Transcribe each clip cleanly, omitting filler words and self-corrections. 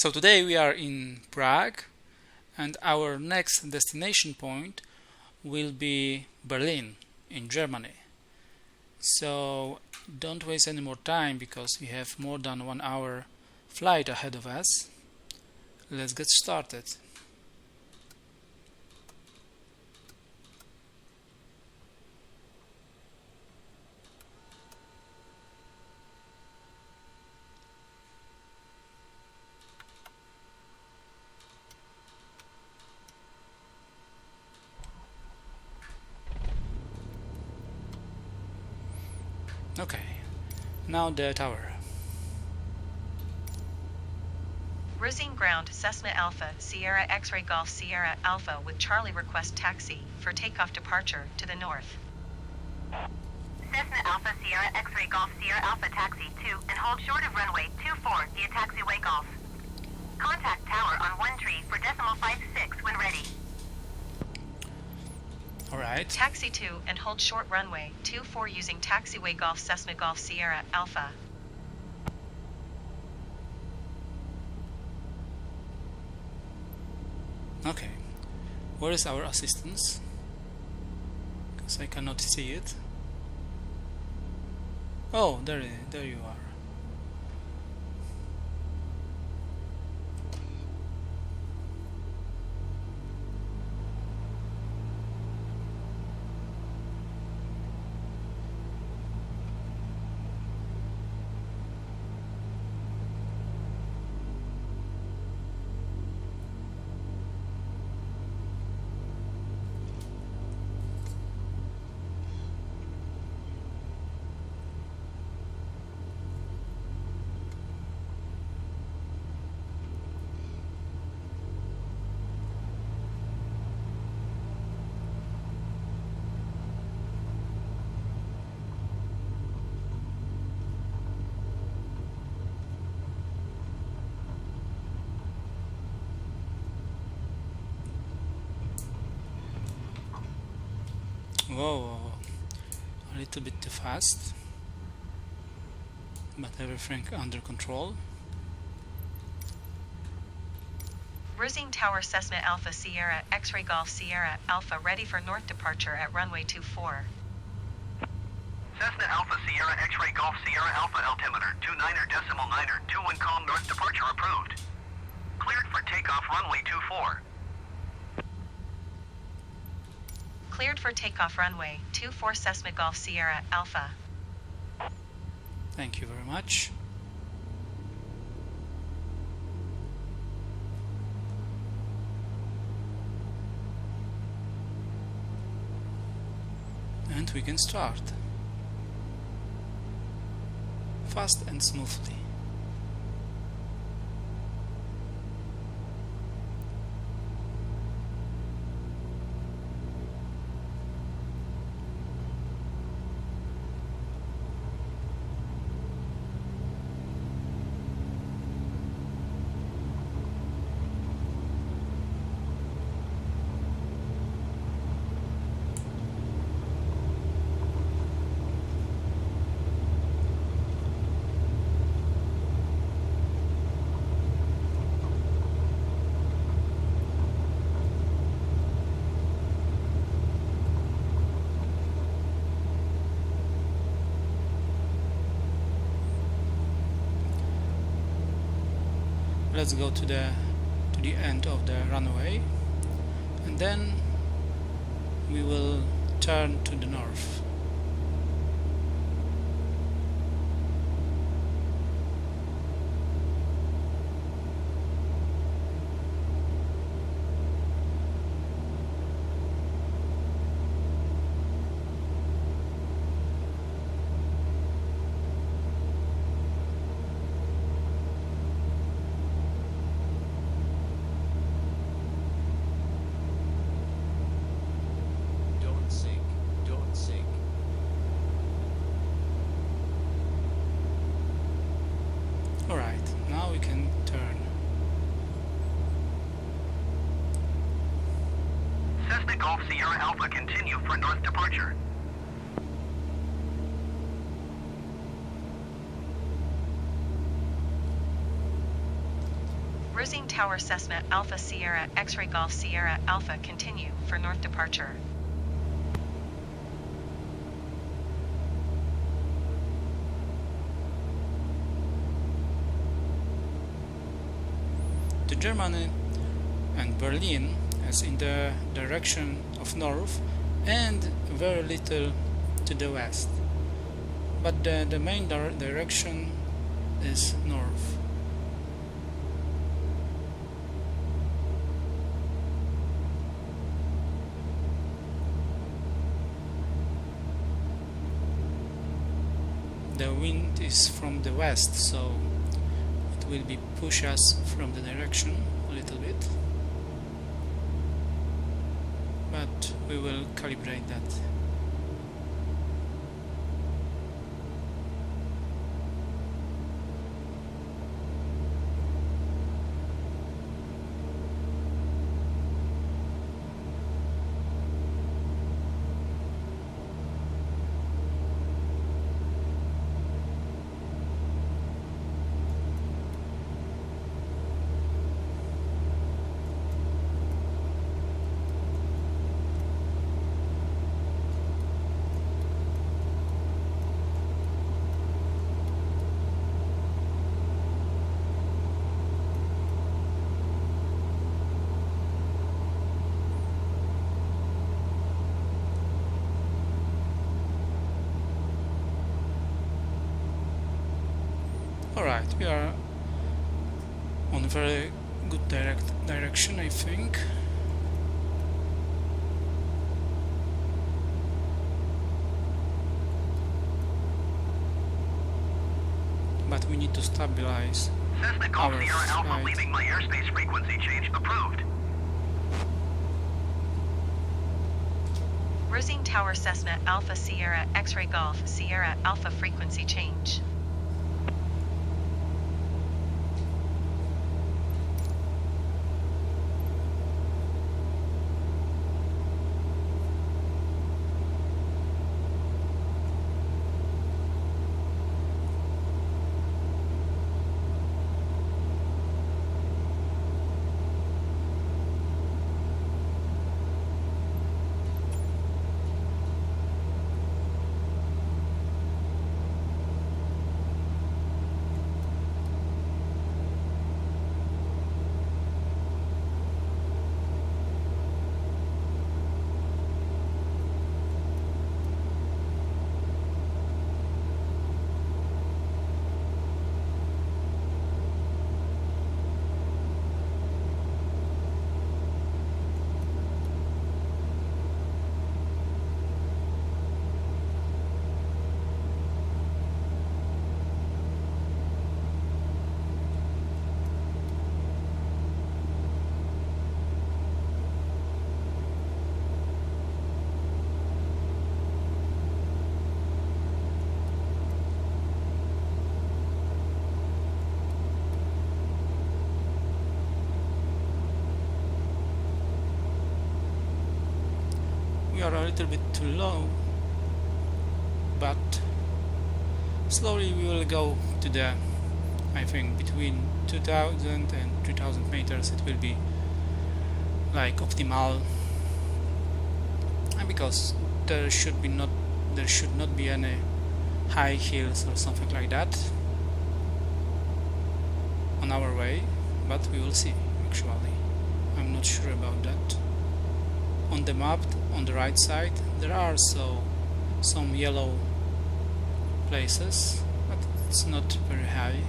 So today we are in Prague, and our next destination point will be Berlin in Germany. So don't waste any more time because we have more than 1 hour flight ahead of us. Let's get started. Okay, now the tower. Rosine ground Cessna Alpha Sierra X-ray Golf Sierra Alpha with Charlie request taxi for takeoff departure to the north. Cessna Alpha Sierra X-ray Golf Sierra Alpha taxi 2 and hold short of runway 24 via taxiway Golf. Contact tower on 1 tree for decimal 56 when ready. Alright. Taxi 2 and hold short runway 24 using taxiway Golf Cessna Golf Sierra Alpha. Okay, where is our assistance? Because I cannot see it. Oh, there you are. Whoa, a little bit too fast, but everything under control. Rosine Tower Cessna Alpha Sierra X-ray Golf Sierra Alpha ready for north departure at runway 24. Cessna Alpha Sierra X-ray Golf Sierra Alpha altimeter 29er decimal 9er 2 and calm north departure approved. Cleared for takeoff runway 24. Cleared for takeoff runway 24 Cessna Golf Sierra Alpha. Thank you very much. And we can start. Fast and smoothly. Let's go to the end of the runway, and then we will turn to the north. Alright, now we can turn. Cessna Golf Sierra Alpha continue for north departure. Rising Tower Cessna Alpha Sierra X-Ray Golf Sierra Alpha continue for north departure. To Germany and Berlin is in the direction of north and very little to the west, but the main direction is north. The wind is from the west, so it will be push us from the direction a little bit, but we will calibrate that. Alright, we are on a very good direction, I think. But we need to stabilize Cessna Golf our Sierra Alpha flight. leaving my airspace frequency change approved. Rising Tower Cessna Alpha Sierra X-Ray Golf Sierra Alpha frequency change. We are a little bit too low, but slowly we will go to the, I think between 2000 and 3000 meters it will be like optimal, and because there should not be any high hills or something like that on our way, but we will see. Actually, I'm not sure about that. On the map, on the right side, there are some yellow places, but it's not very high.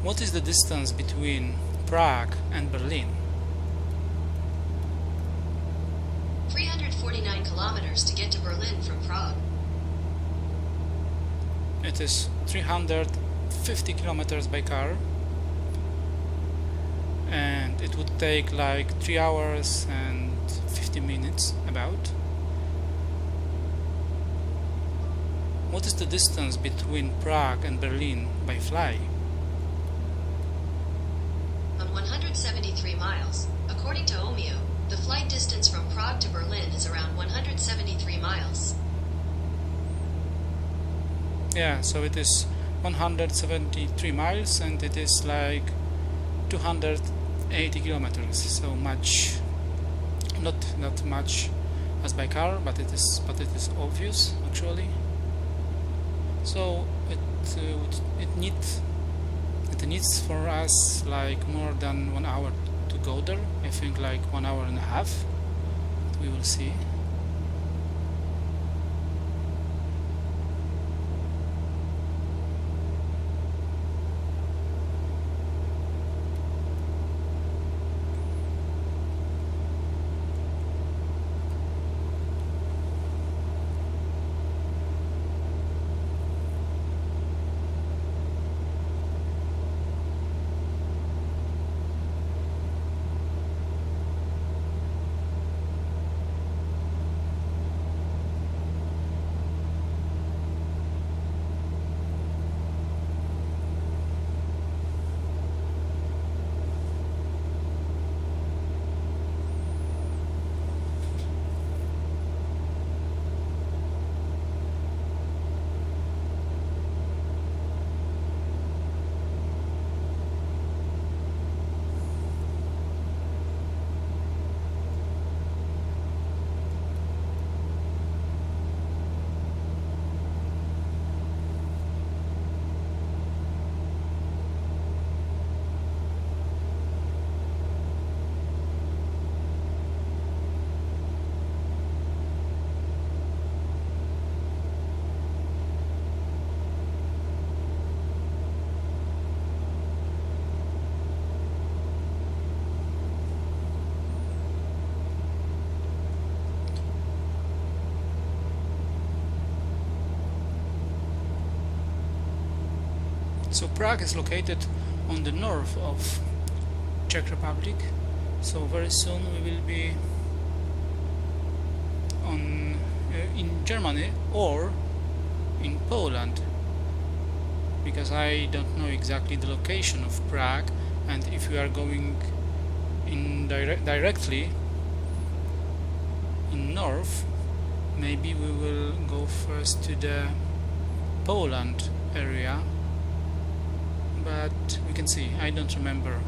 What is the distance between Prague and Berlin? 349 kilometers to get to Berlin from Prague. It is 350 kilometers by car. and it would take like 3 hours and 50 minutes about. What is the distance between Prague and Berlin by fly? On 173 miles. According to Omeo, the flight distance from Prague to Berlin is around 173 miles. Yeah, so it is 173 miles and it is like 280 kilometers, so much, not much as by car, but it is obvious actually. So it needs for us like more than 1 hour to go there. I think like 1 hour and a half. We will see. So Prague is located on the north of Czech Republic, so very soon we will be in Germany or in Poland, because I don't know exactly the location of Prague, and if we are going in directly in north, maybe we will go first to the Poland area, but we can see. I don't remember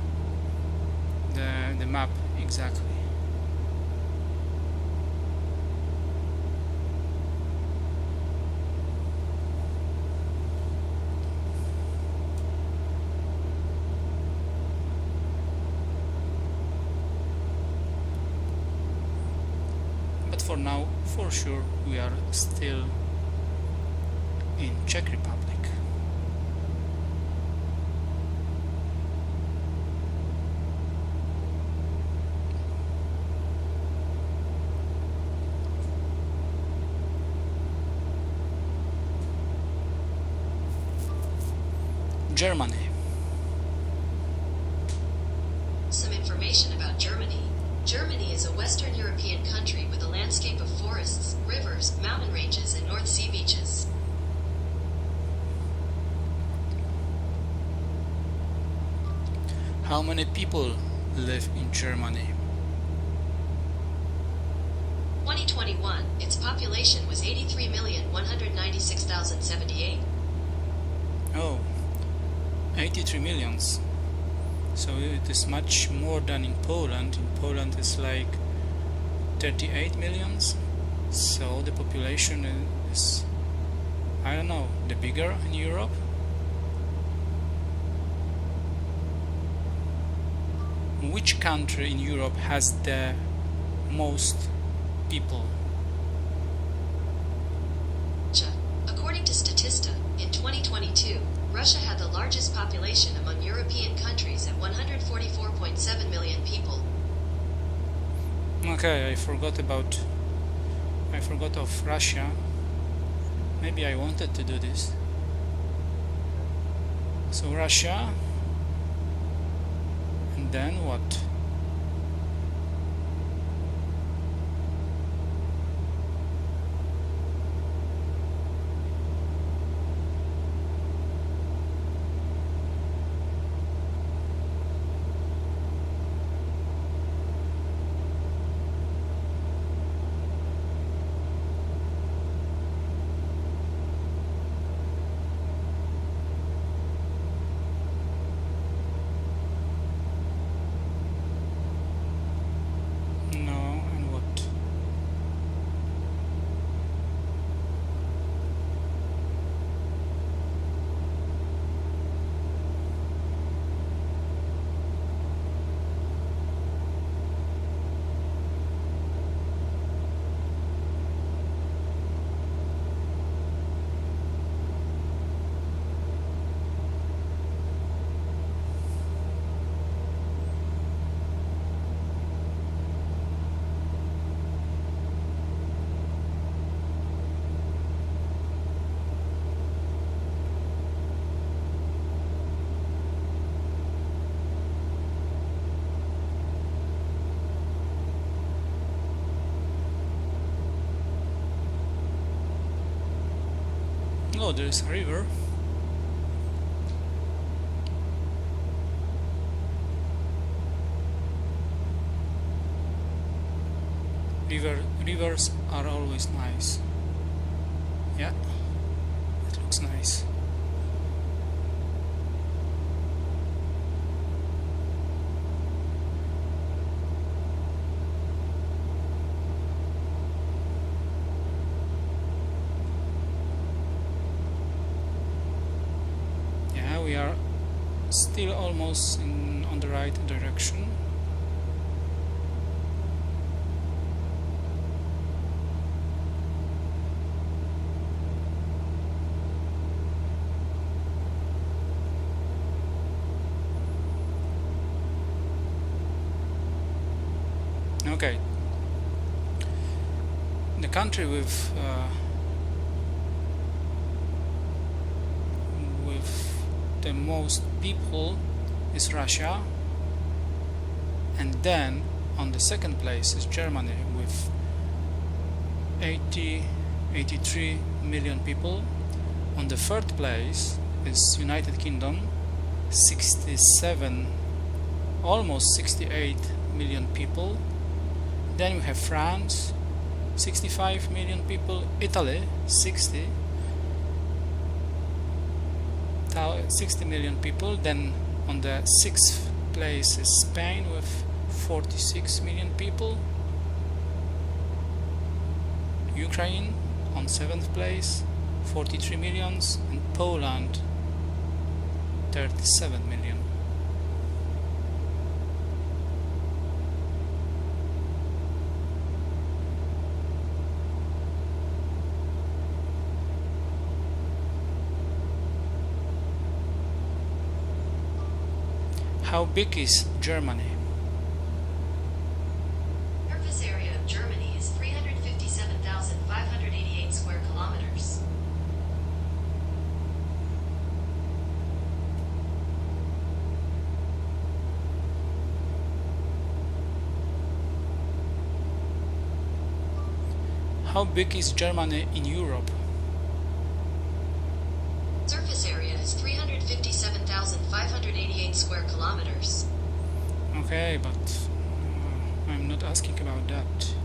the map exactly. But for now, for sure, we are still in Czech Republic. Germany. Some information about Germany. Germany is a Western European country with a landscape of forests, rivers, mountain ranges, and North Sea beaches. How many people live in Germany? 2021, its population was 83,196,078. Oh, 83 millions. So it is much more than in Poland. In Poland it's like 38 millions. So the population is, I don't know, the bigger in Europe. Which country in Europe has the most people? According to Statista, in 2022, Russia had the largest population among European countries at 144.7 million people. Okay, I forgot of Russia. Maybe I wanted to do this. So Russia And then what? Oh, there is a river. Rivers are always nice. Yeah, it looks nice. Yeah, we are still almost on the right direction. Okay, the country with the most people is Russia, and then on the second place is Germany with 83 million people. On the third place is United Kingdom, 67, almost 68 million people. Then we have France, 65 million people, Italy, 60 million people. Then on the sixth place is Spain with 46 million people. Ukraine on seventh place, 43 millions, and Poland, 37 million. How big is Germany? Surface area of Germany is 357,588 square kilometers. How big is Germany in Europe? Surface area is 357,588 square kilometers. Okay, but I'm not asking about that.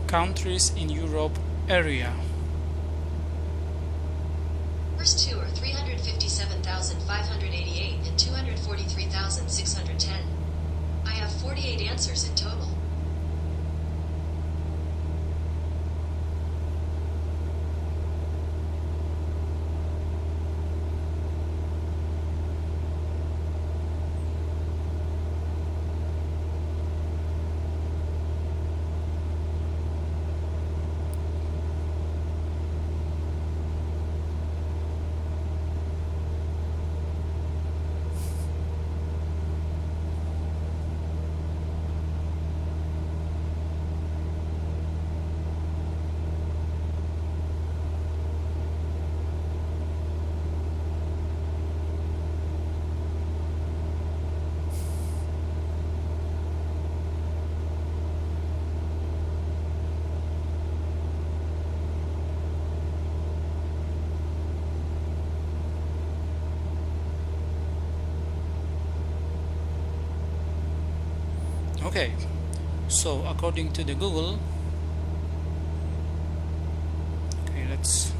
countries in Europe area. First two are 357,588 and 243,610. I have 48 answers in total. Okay, so according to the Google, okay, let's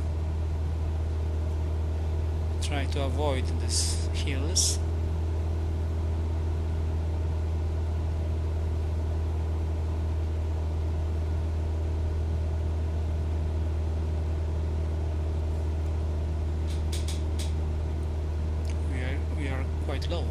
try to avoid these hills. We are quite low.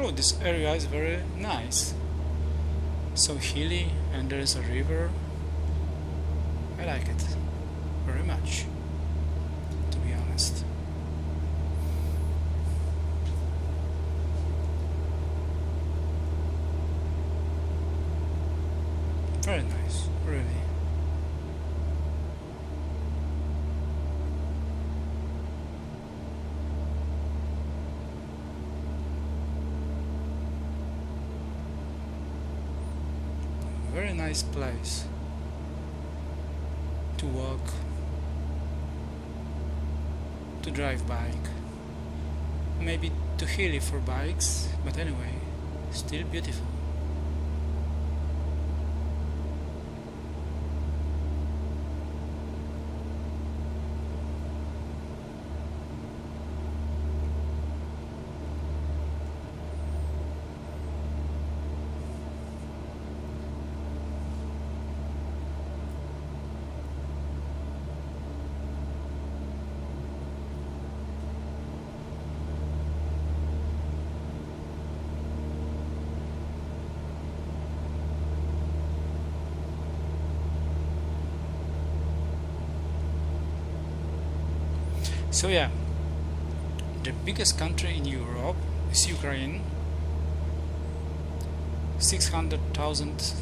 Oh, this area is very nice. So hilly, and there is a river. I like it very much, to be honest. Very nice, really. Very nice place to walk, to drive bike, maybe too hilly for bikes, but anyway, still beautiful. So yeah, the biggest country in Europe is Ukraine, 600,000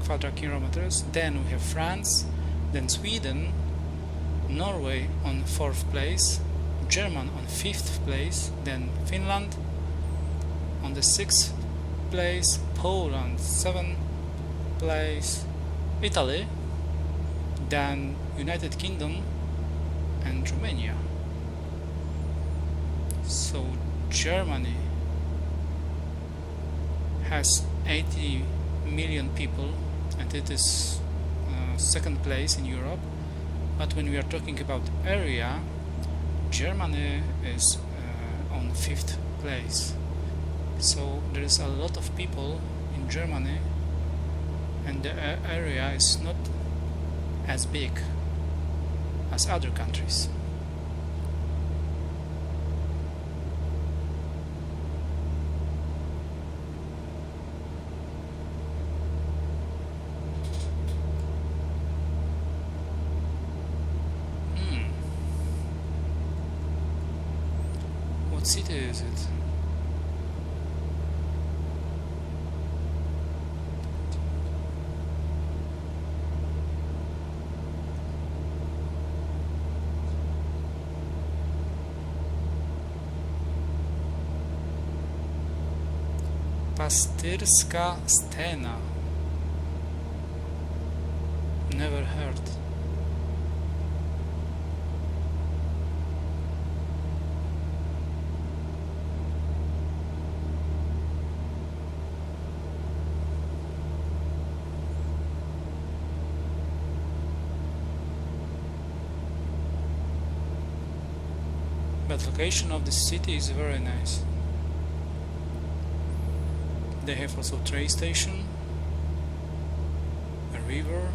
quadrat kilometers. Then we have France, then Sweden, Norway on 4th place, Germany on 5th place, then Finland on the 6th place, Poland 7th place, Italy, then United Kingdom and Romania. So Germany has 80 million people and it is second place in Europe, but when we are talking about area, Germany is on 5th place. So there is a lot of people in Germany and the area is not as big as other countries. What city is it? Pastyrska Scena. Never heard. But location of the city is very nice. They have also a train station, a river,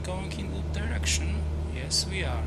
going in that direction? Yes, we are.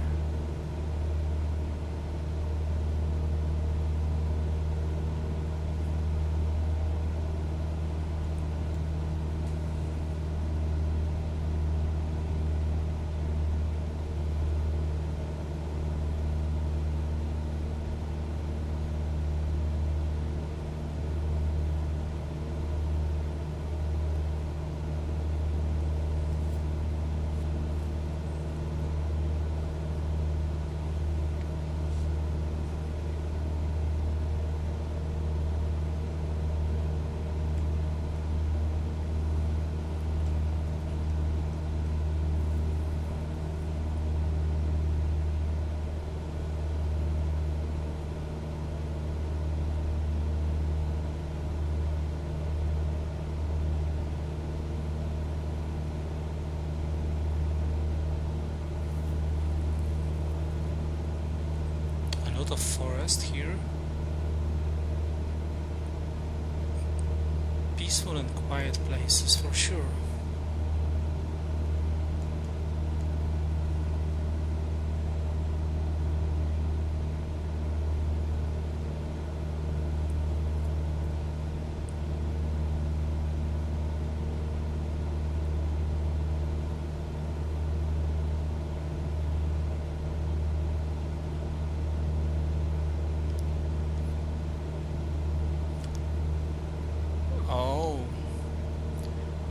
Lot of forest here. Peaceful and quiet places for sure.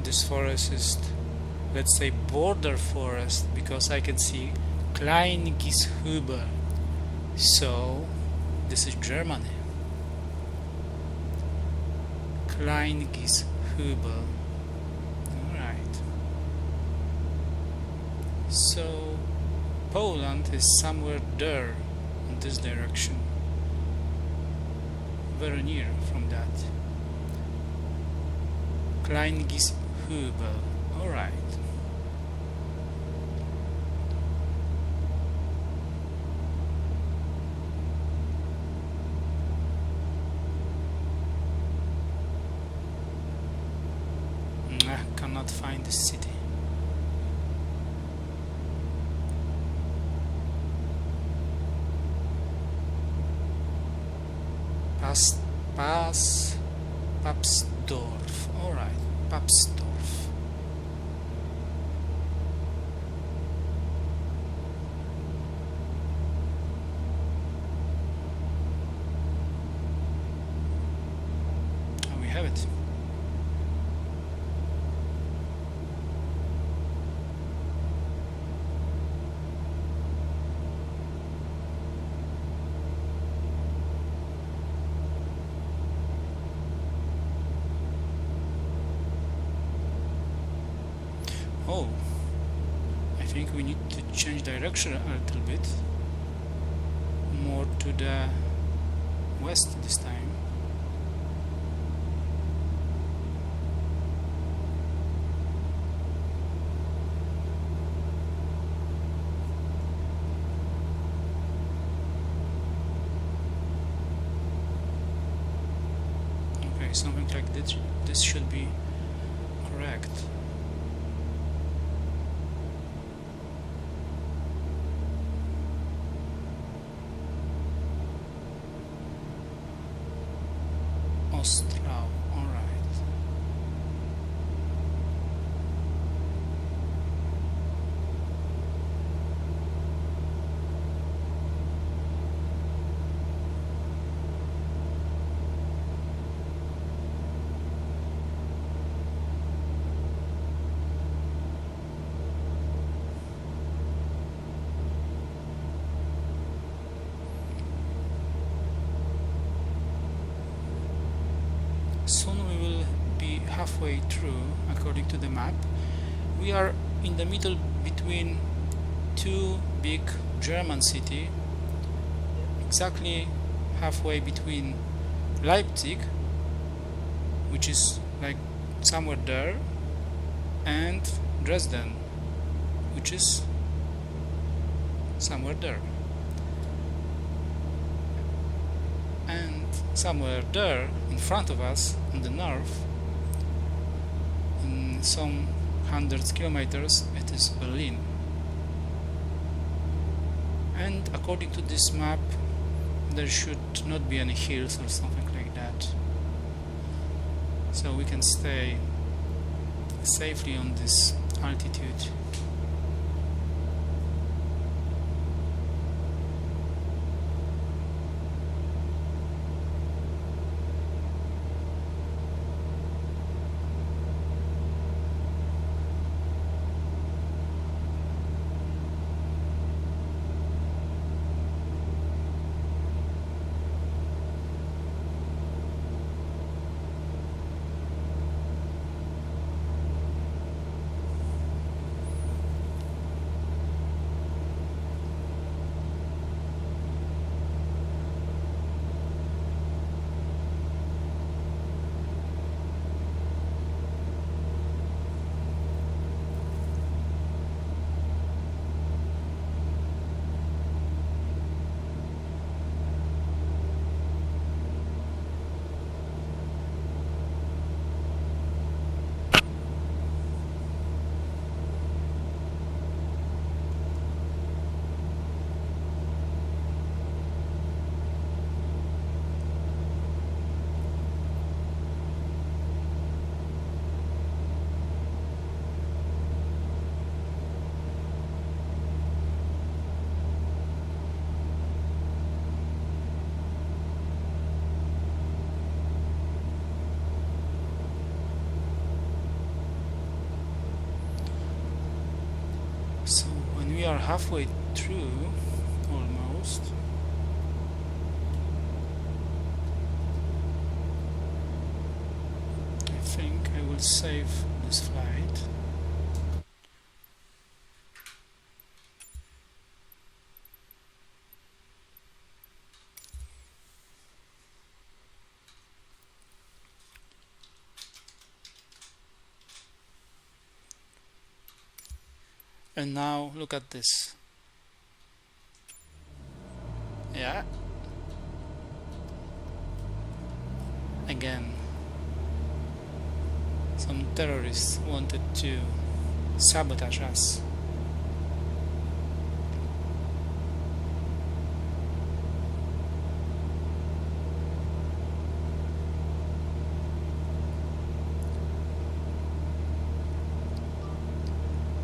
This forest is, let's say, border forest, because I can see Kleingishübel. So this is Germany. Kleingishübel. Alright. So Poland is somewhere there in this direction. Very near from that. Kleingishübel. Alright. I cannot find the city. Papsdorf. Alright, Papsdorf. And we have it. Oh, I think we need to change direction a little bit more to the west this time. Okay, something like this. This should be correct. Ostrau, alright. Soon we will be halfway through according to the map. We are in the middle between two big German cities, exactly halfway between Leipzig, which is like somewhere there, and Dresden, which is somewhere there. And somewhere there in front of us in the north, in some hundreds kilometers, it is Berlin. And according to this map, there should not be any hills or something like that, so we can stay safely on this altitude. So when we are halfway through, almost, I think I will save this flight. And now look at this. Yeah. Again, some terrorists wanted to sabotage us.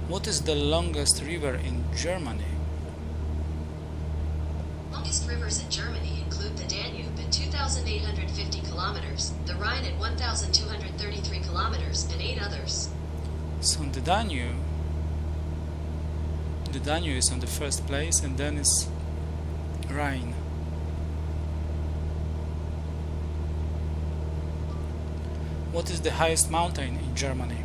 What is the longest river in Germany? Longest rivers in Germany include the Danube at 2,850 kilometers, the Rhine at 1,233 kilometers, and 8 others. So the Danube is on the first place, and then is Rhine. What is the highest mountain in Germany?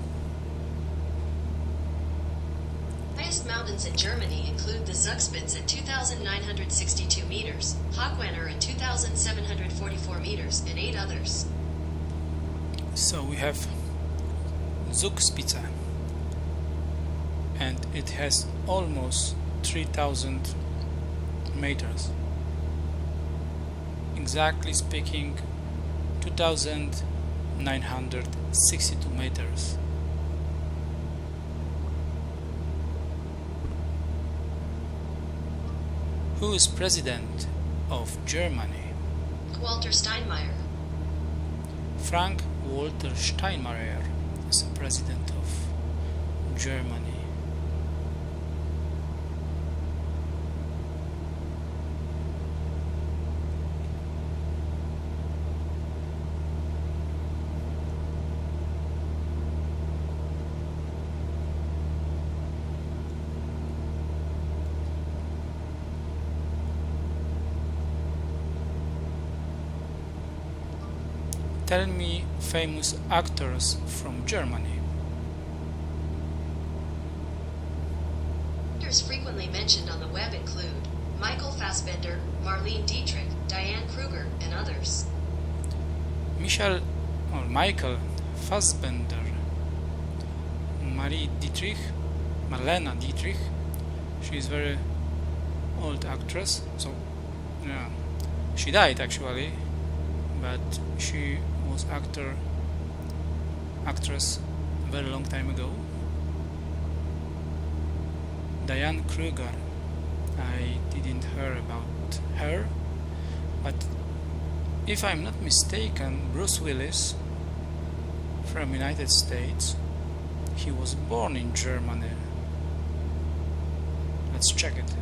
Highest mountains in Germany include the Zugspitze at 2,962 meters, Hochwasser at 2,744 meters, and 8 others. So we have Zugspitze, and it has almost 3,000 meters. Exactly speaking, 2,962 meters. Who is president of Germany? Walter Steinmeier. Frank-Walter Steinmeier is the president of Germany. Tell me famous actors from Germany. Actors frequently mentioned on the web include Michael Fassbender, Marlene Dietrich, Diane Kruger, and others. Michael Fassbender, Marlene Dietrich. She is very old actress, so yeah, she died actually, but she was actress a very long time ago. Diane Kruger, I didn't hear about her, but if I'm not mistaken, Bruce Willis from United States, he was born in Germany. Let's check it.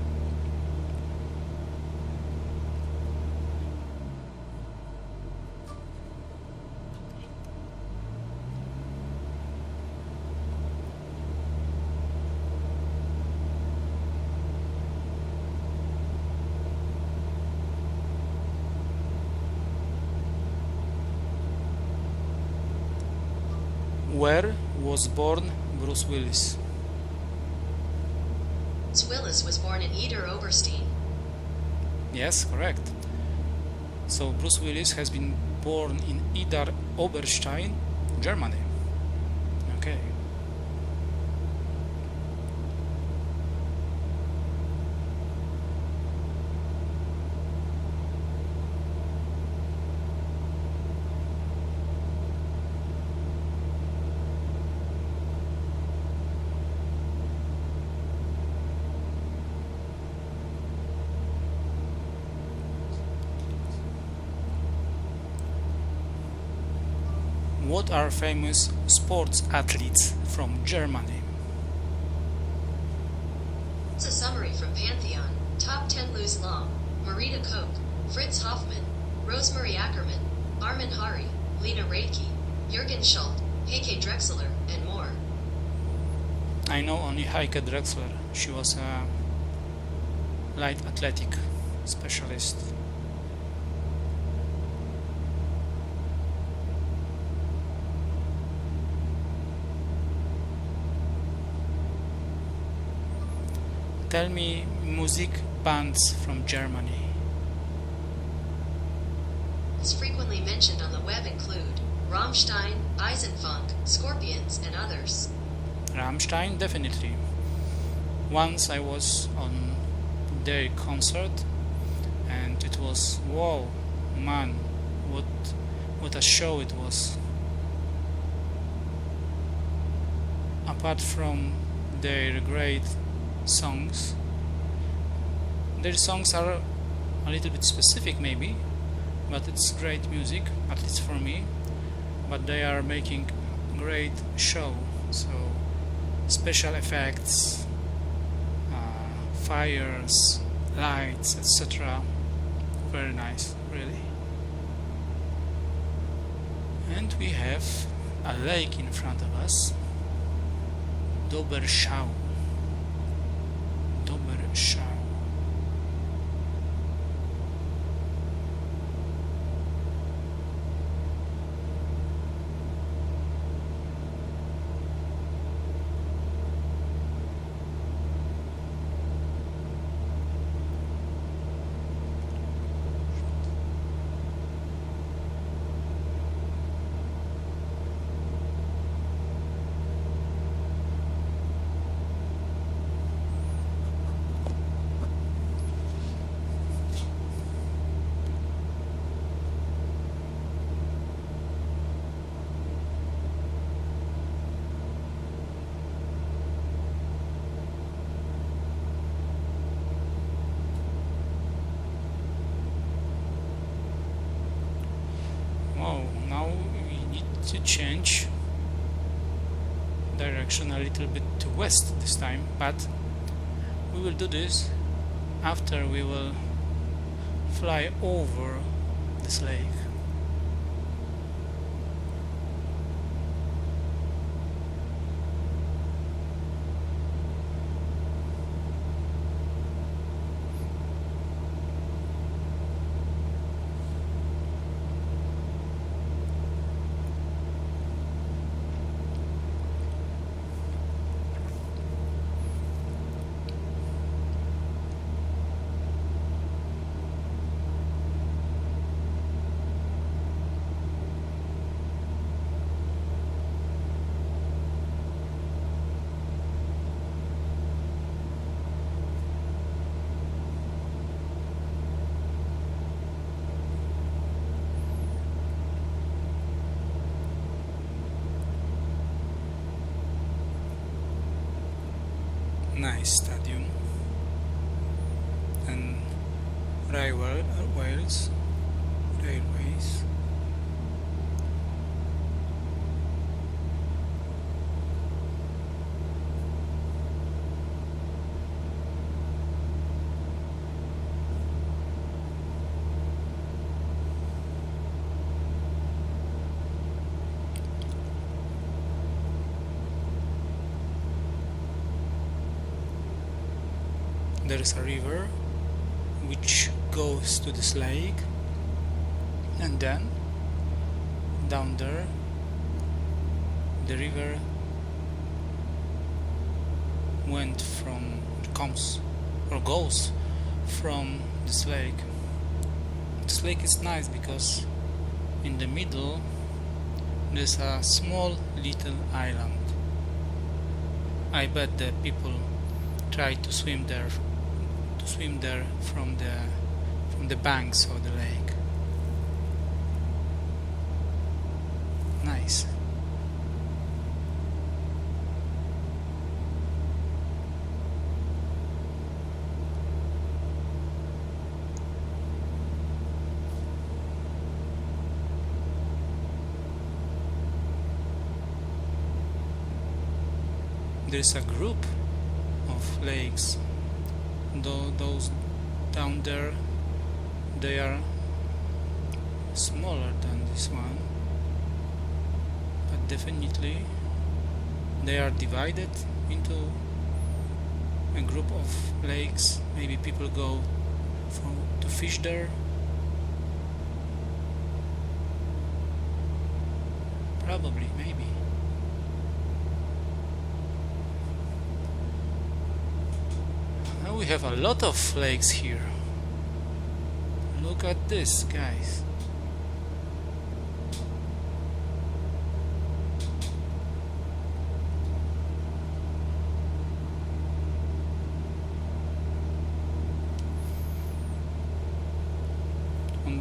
Where was born Bruce Willis? Willis was born in Eder Oberstein. Yes, correct. So Bruce Willis has been born in Eder Oberstein, Germany. Okay. What are famous sports athletes from Germany? It's a summary from Pantheon. Top 10 Luz Long, Marita Koch, Fritz Hoffmann, Rosemary Ackerman, Armin Hari, Lena Radke, Jürgen Schult, Heike Drexler, and more. I know only Heike Drexler. She was a light athletic specialist. Tell me music bands from Germany. As frequently mentioned on the web include Rammstein, Eisenfunk, Scorpions, and others. Rammstein, definitely. Once I was on their concert, and it was, wow, man, what a show it was. Apart from their great songs, their songs are a little bit specific maybe, but it's great music, at least for me. But they are making great show, so special effects, fires, lights, etc. Very nice, really. And we have a lake in front of us. Doberschau. Wow, now we need to change direction a little bit to west this time, but we will do this after we will fly over this lake. Nice stadium and railways. There is a river which goes to this lake, and then down there the river goes from this lake. This lake is nice because in the middle there's a small little island. I bet the people try to swim there from the banks of the lake. Nice. There's a group of lakes. Those down there, they are smaller than this one, but definitely they are divided into a group of lakes. Maybe people go to fish there. Probably, maybe. We have a lot of lakes here. Look at this, guys.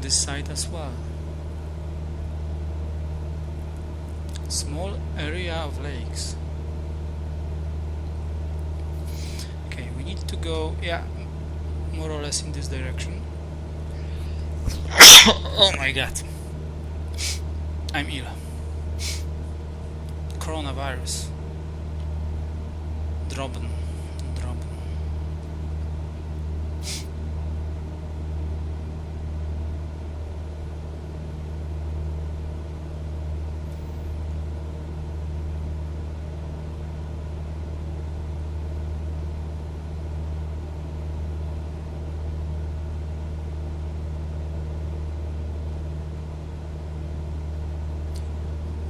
this side as well. Small area of lakes. Okay, we need to go, yeah, more or less in this direction. Oh my god, I'm ill. Coronavirus. Drobn.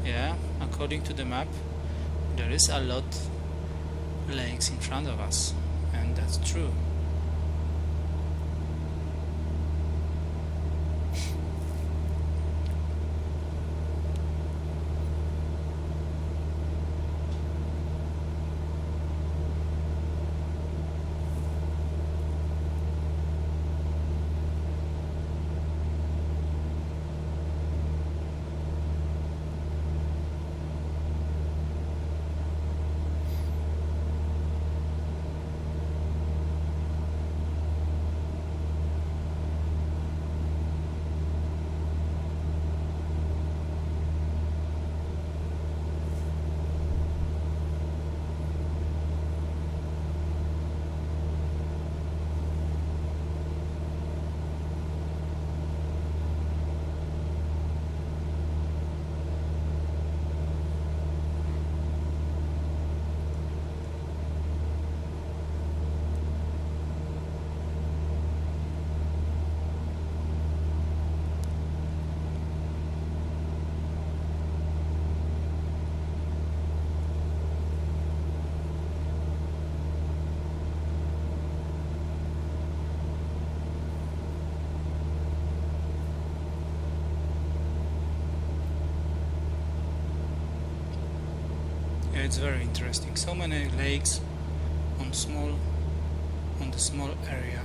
Yeah, according to the map, there is a lot lakes in front of us, and that's true. Yeah, it's very interesting. So many lakes on the small area.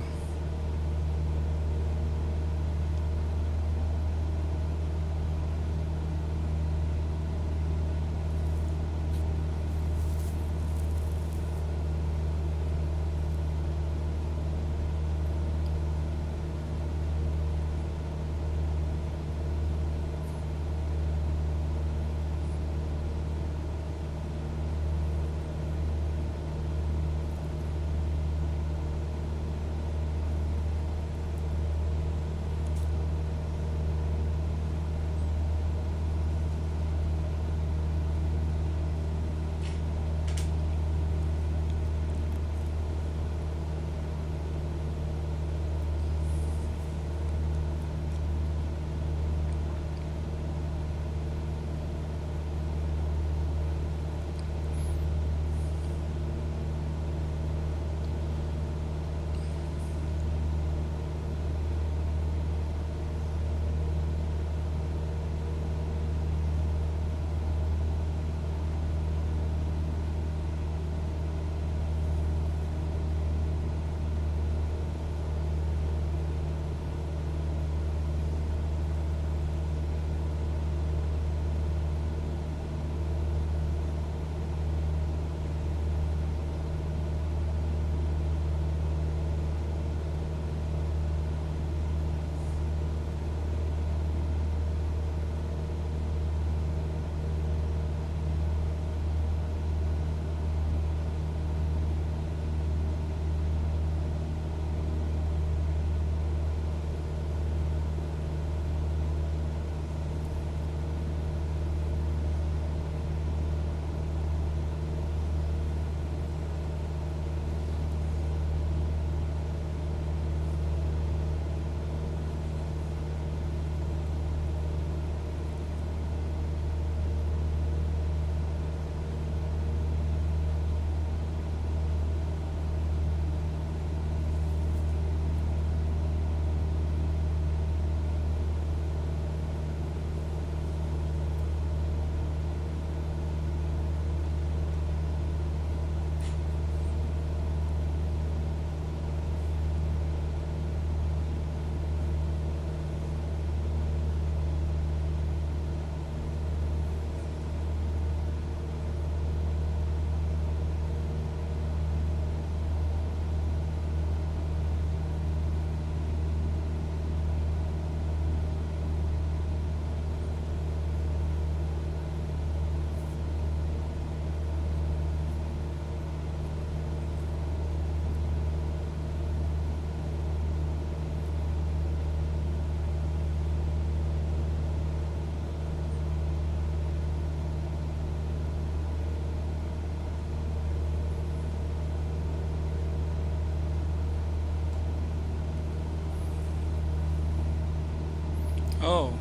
Oh,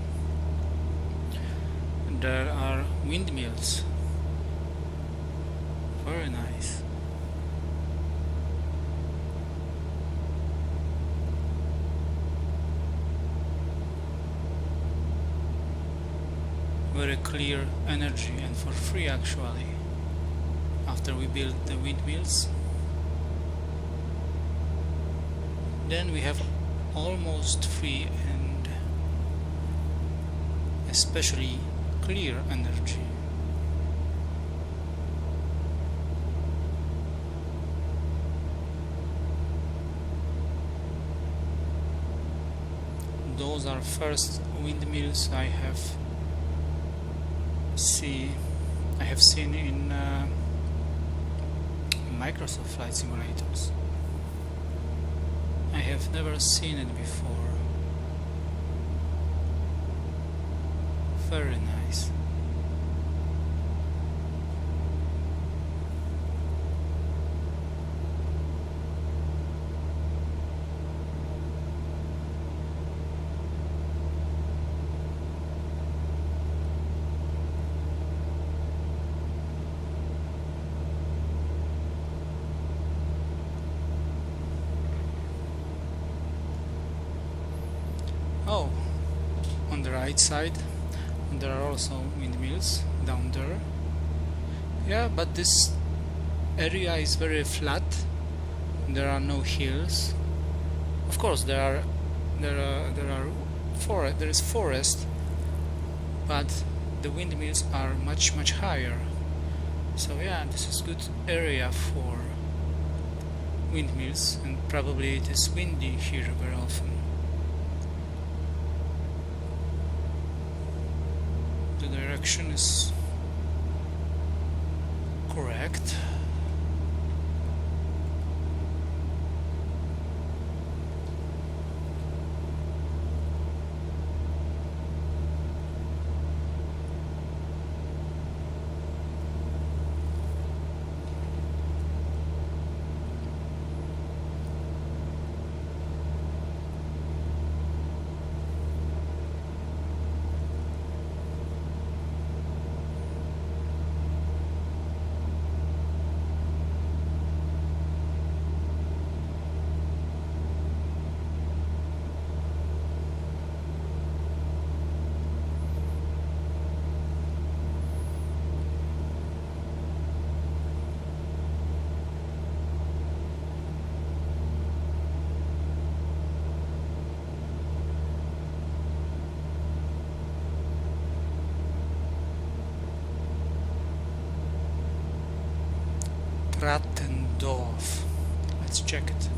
there are windmills. Very nice. Very clear energy and for free actually. After we build the windmills, then we have almost free and especially clear energy. Those are first windmills I have seen in Microsoft Flight Simulators. I have never seen it before. Very nice. Oh, on the right side there are also windmills down there. Yeah, but this area is very flat. There are no hills. Of course, there is forest, but the windmills are much higher. So yeah, this is good area for windmills, and probably it is windy here very often. The direction is correct. Brattendorf. Let's check it.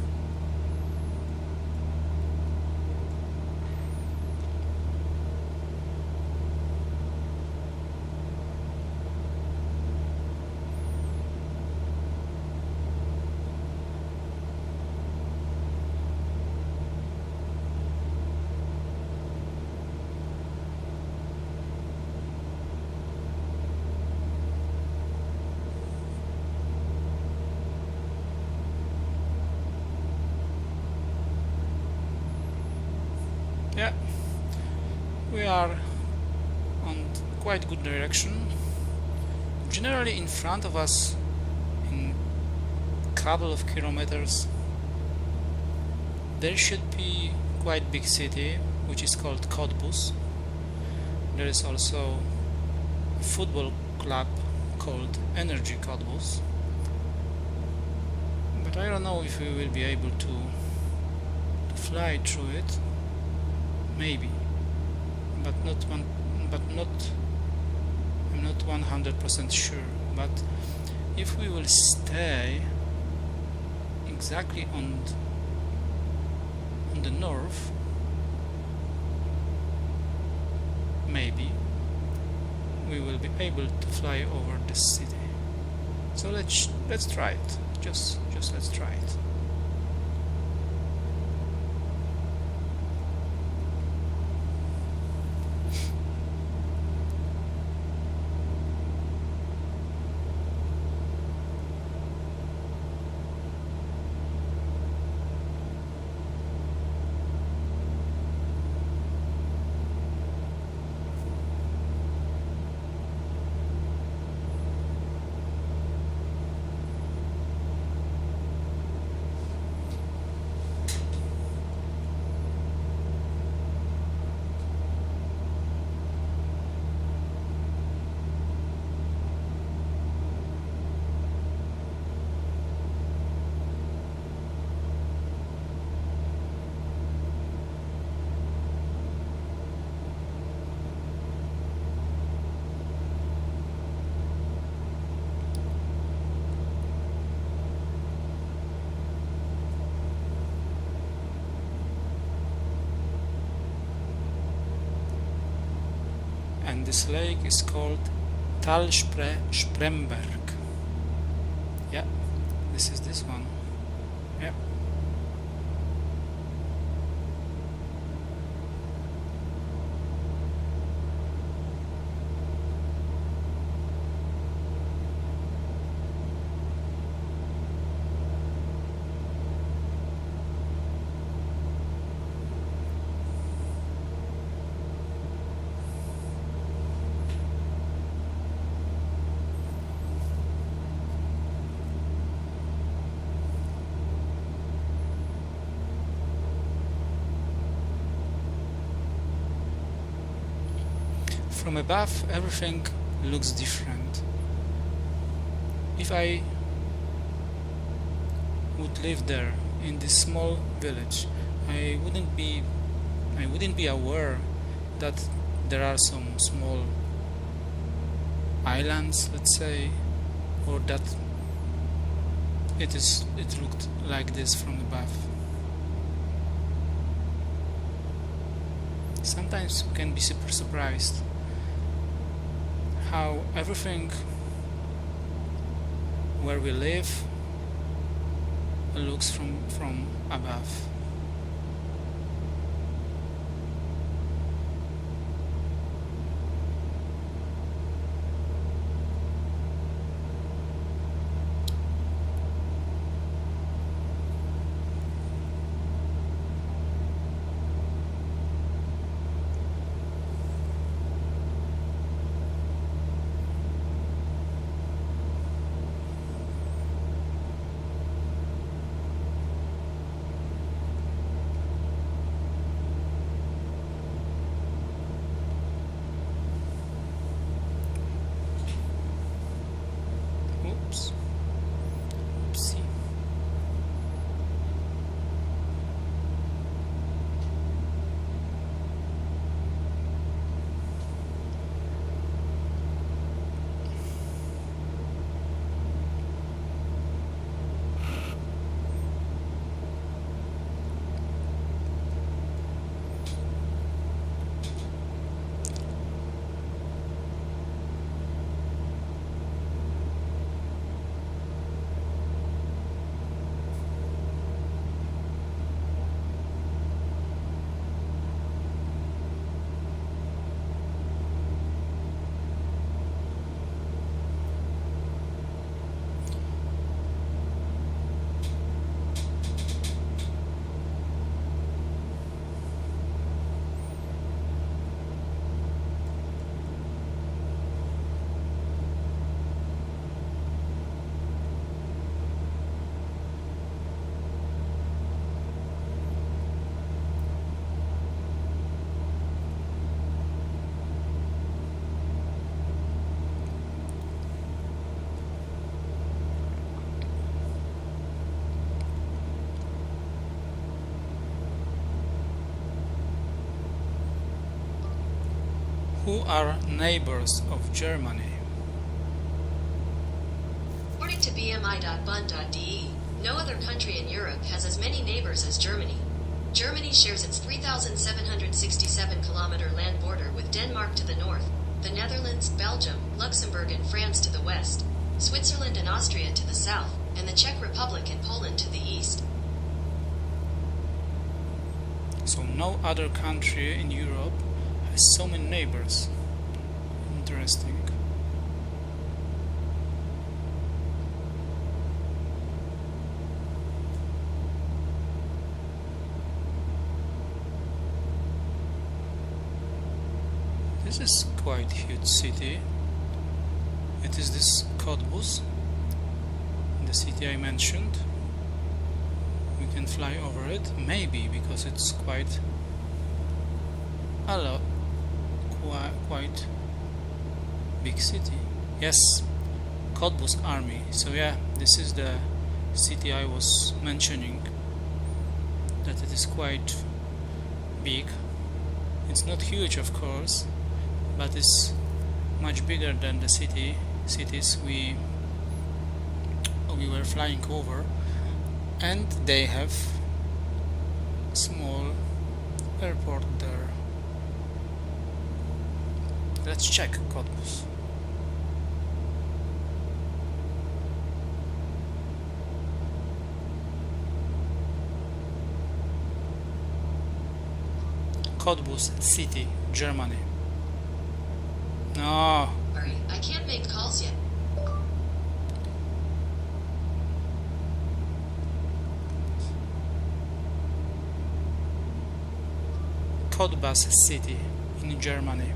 Yeah, we are on quite good direction. Generally in front of us, in a couple of kilometers, there should be quite big city which is called Cottbus. There is also a football club called Energy Cottbus, but I don't know if we will be able to fly through it. Maybe, but I'm not 100% sure. But if we will stay exactly on the north, maybe we will be able to fly over the city. So let's try it. Just let's try it. and this lake is called Spremberg. Yeah, this is this one. Yeah. From above, everything looks different. If I would live there in this small village, I wouldn't be aware that there are some small islands, let's say, or that it looked like this from above. Sometimes we can be super surprised how everything where we live looks from above. Oopsie. Who are neighbors of Germany? According to bmi.bund.de, no other country in Europe has as many neighbors as Germany. Germany shares its 3,767-kilometer land border with Denmark to the north, the Netherlands, Belgium, Luxembourg and France to the west, Switzerland and Austria to the south, and the Czech Republic and Poland to the east. So no other country in Europe has so many neighbors. Interesting. This is quite huge city. It is this Cottbus, the city I mentioned. We can fly over it, maybe, because it's quite a lot, quite big city. Yes, Cottbus army. So yeah, this is the city I was mentioning, that it is quite big. It's not huge, of course, but it's much bigger than the cities we were flying over, and they have small airport there. Let's check Cottbus. Cottbus City, Germany. No. Sorry, I can't make calls yet. Cottbus City in Germany.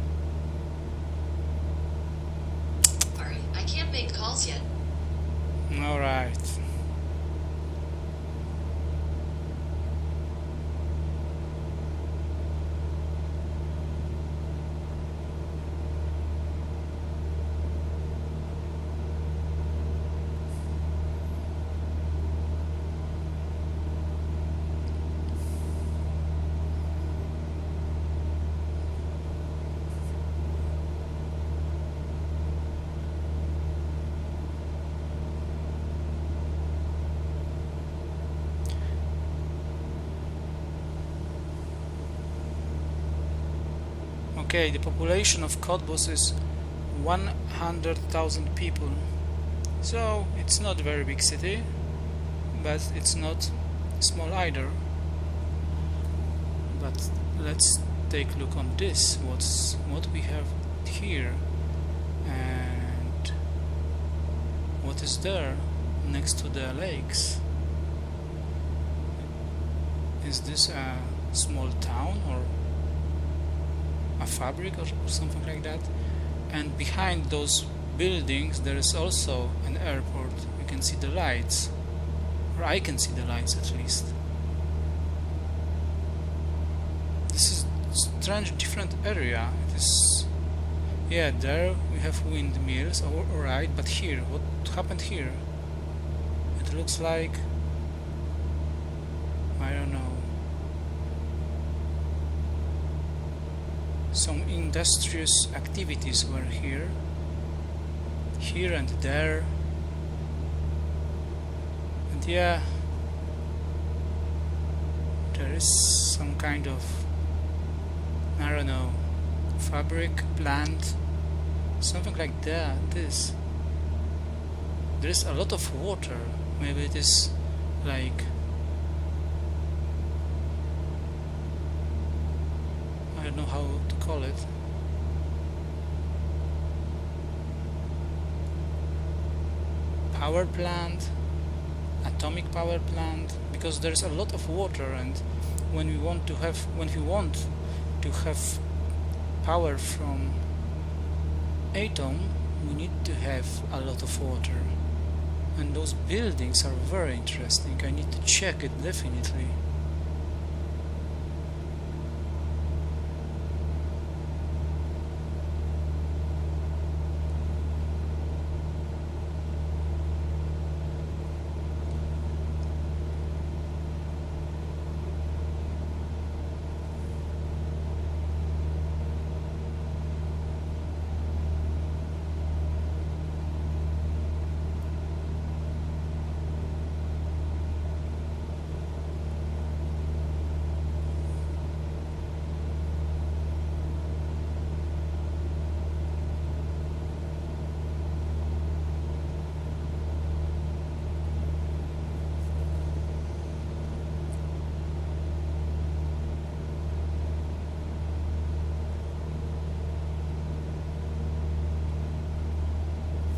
Sorry, I can't make calls yet. Alright. Okay, the population of Cottbus is 100,000 people, so it's not a very big city, but it's not small either. But let's take a look on this, what we have here, and what is there next to the lakes. Is this a small town or a fabric or something like that? And behind those buildings there is also an airport. You can see the lights, or I can see the lights at least. This is strange, different area. It is, yeah, there we have windmills, alright, but here, what happened here? It looks like, I don't know, some industrious activities were here and there, and yeah, there is some kind of, I don't know, fabric, plant, something like that. There is a lot of water. Maybe it is like, I don't know how to call it. Power plant, atomic power plant, because there's a lot of water, and when we want to have power from atom, we need to have a lot of water. And those buildings are very interesting. I need to check it definitely.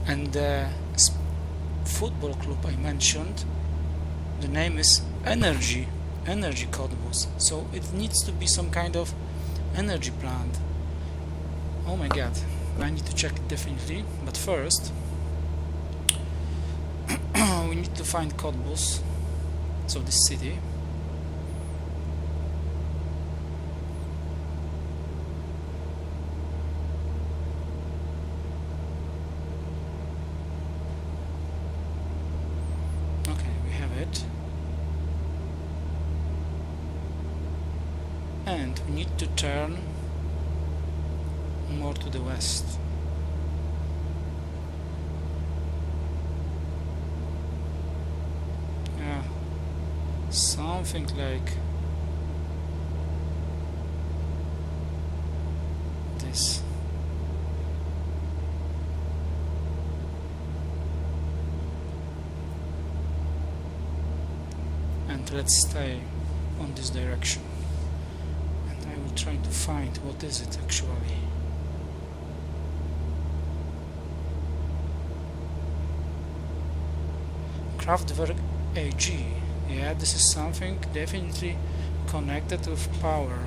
And the football club I mentioned, the name is Energy Cottbus, so it needs to be some kind of energy plant. Oh my god, I need to check it definitely, but first we need to find Cottbus, so this city. And we need to turn more to the west. Yeah, something like this. and let's stay on this direction, and I will try to find what is it actually. Kraftwerk AG. Yeah, this is something definitely connected with power.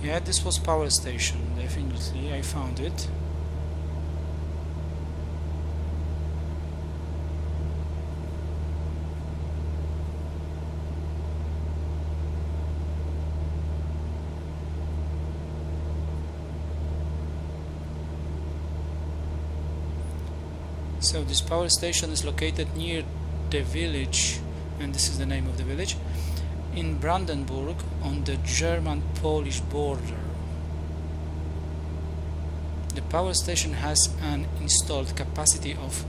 Yeah, this was power station, definitely, I found it. So this power station is located near the village, and this is the name of the village, in Brandenburg on the German-Polish border. The power station has an installed capacity of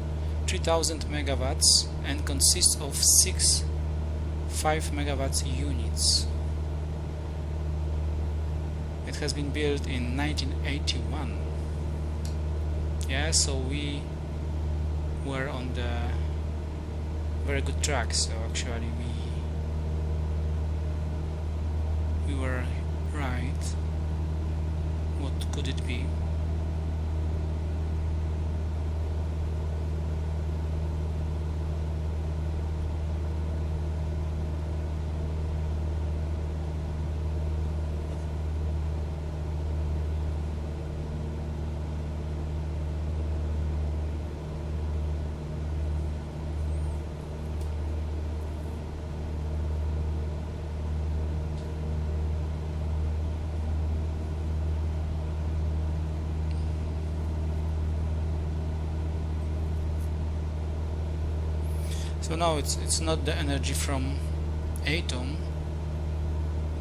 3000 megawatts and consists of 6 5 megawatts units. It has been built in 1981. Yeah, so we were on the very good track, so actually we were right. What could it be? So now it's not the energy from atom,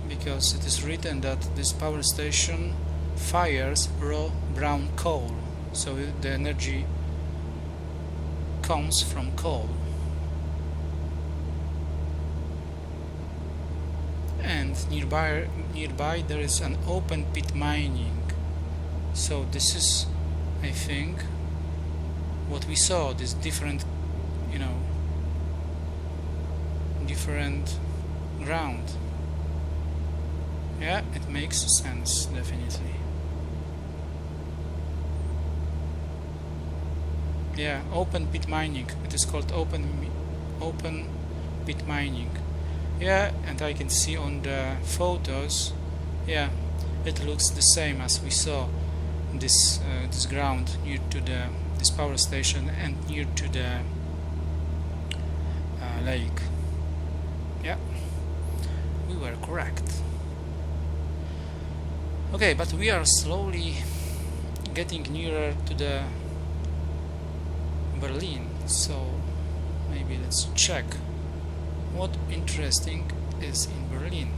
because it is written that this power station fires raw brown coal, so the energy comes from coal. And nearby there is an open pit mining, so this is, I think, what we saw, this different, different ground. Yeah, it makes sense, definitely. Yeah, open pit mining. It is called open pit mining. Yeah, and I can see on the photos. Yeah, it looks the same as we saw this this ground near to this power station and near to the lake. Yeah, we were correct. Okay, but we are slowly getting nearer to the Berlin, so maybe let's check what interesting is in Berlin.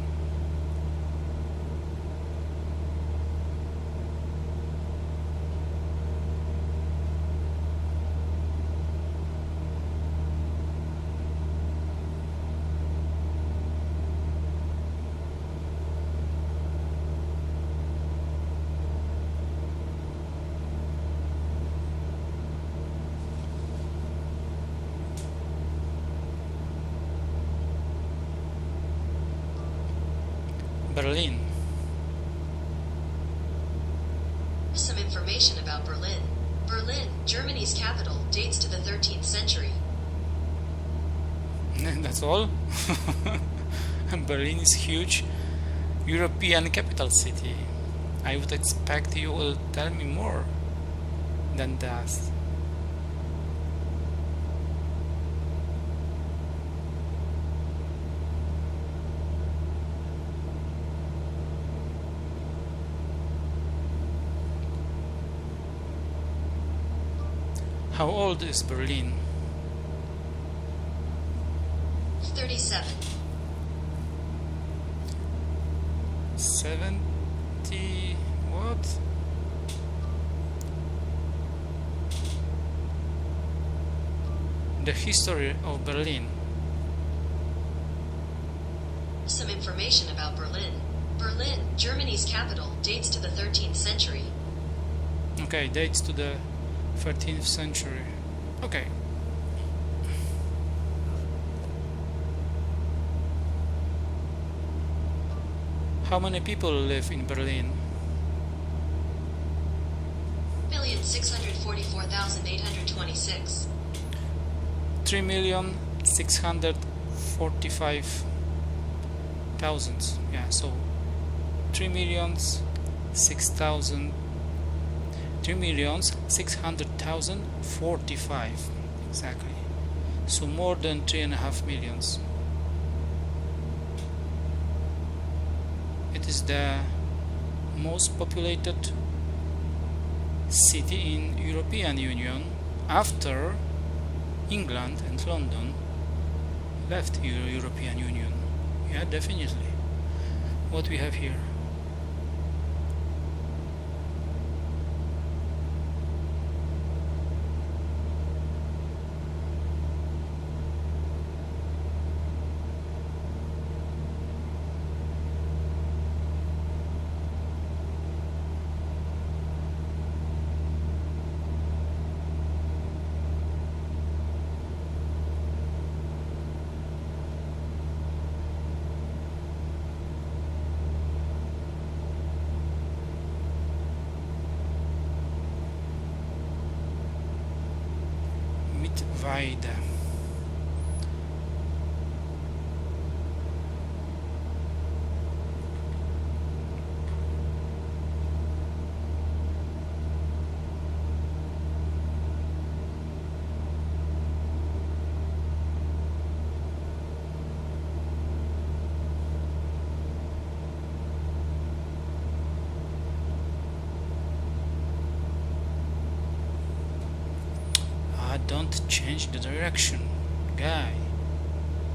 Berlin. Some information about Berlin. Berlin, Germany's capital, dates to the 13th century. That's all? Berlin is huge European capital city. I would expect you will tell me more than that. How old is Berlin? 37. 70 what? The history of Berlin. Some information about Berlin. Berlin, Germany's capital, dates to the 13th century. Okay, dates to the 13th century. Okay. How many people live in Berlin? 1,644,826. 3,645,000. Yeah, so 3,600,045 exactly. So more than 3.5 millions. It is the most populated city in European Union after England and London left European Union. Yeah, definitely. What we have here. Weide. Don't change the direction, guy.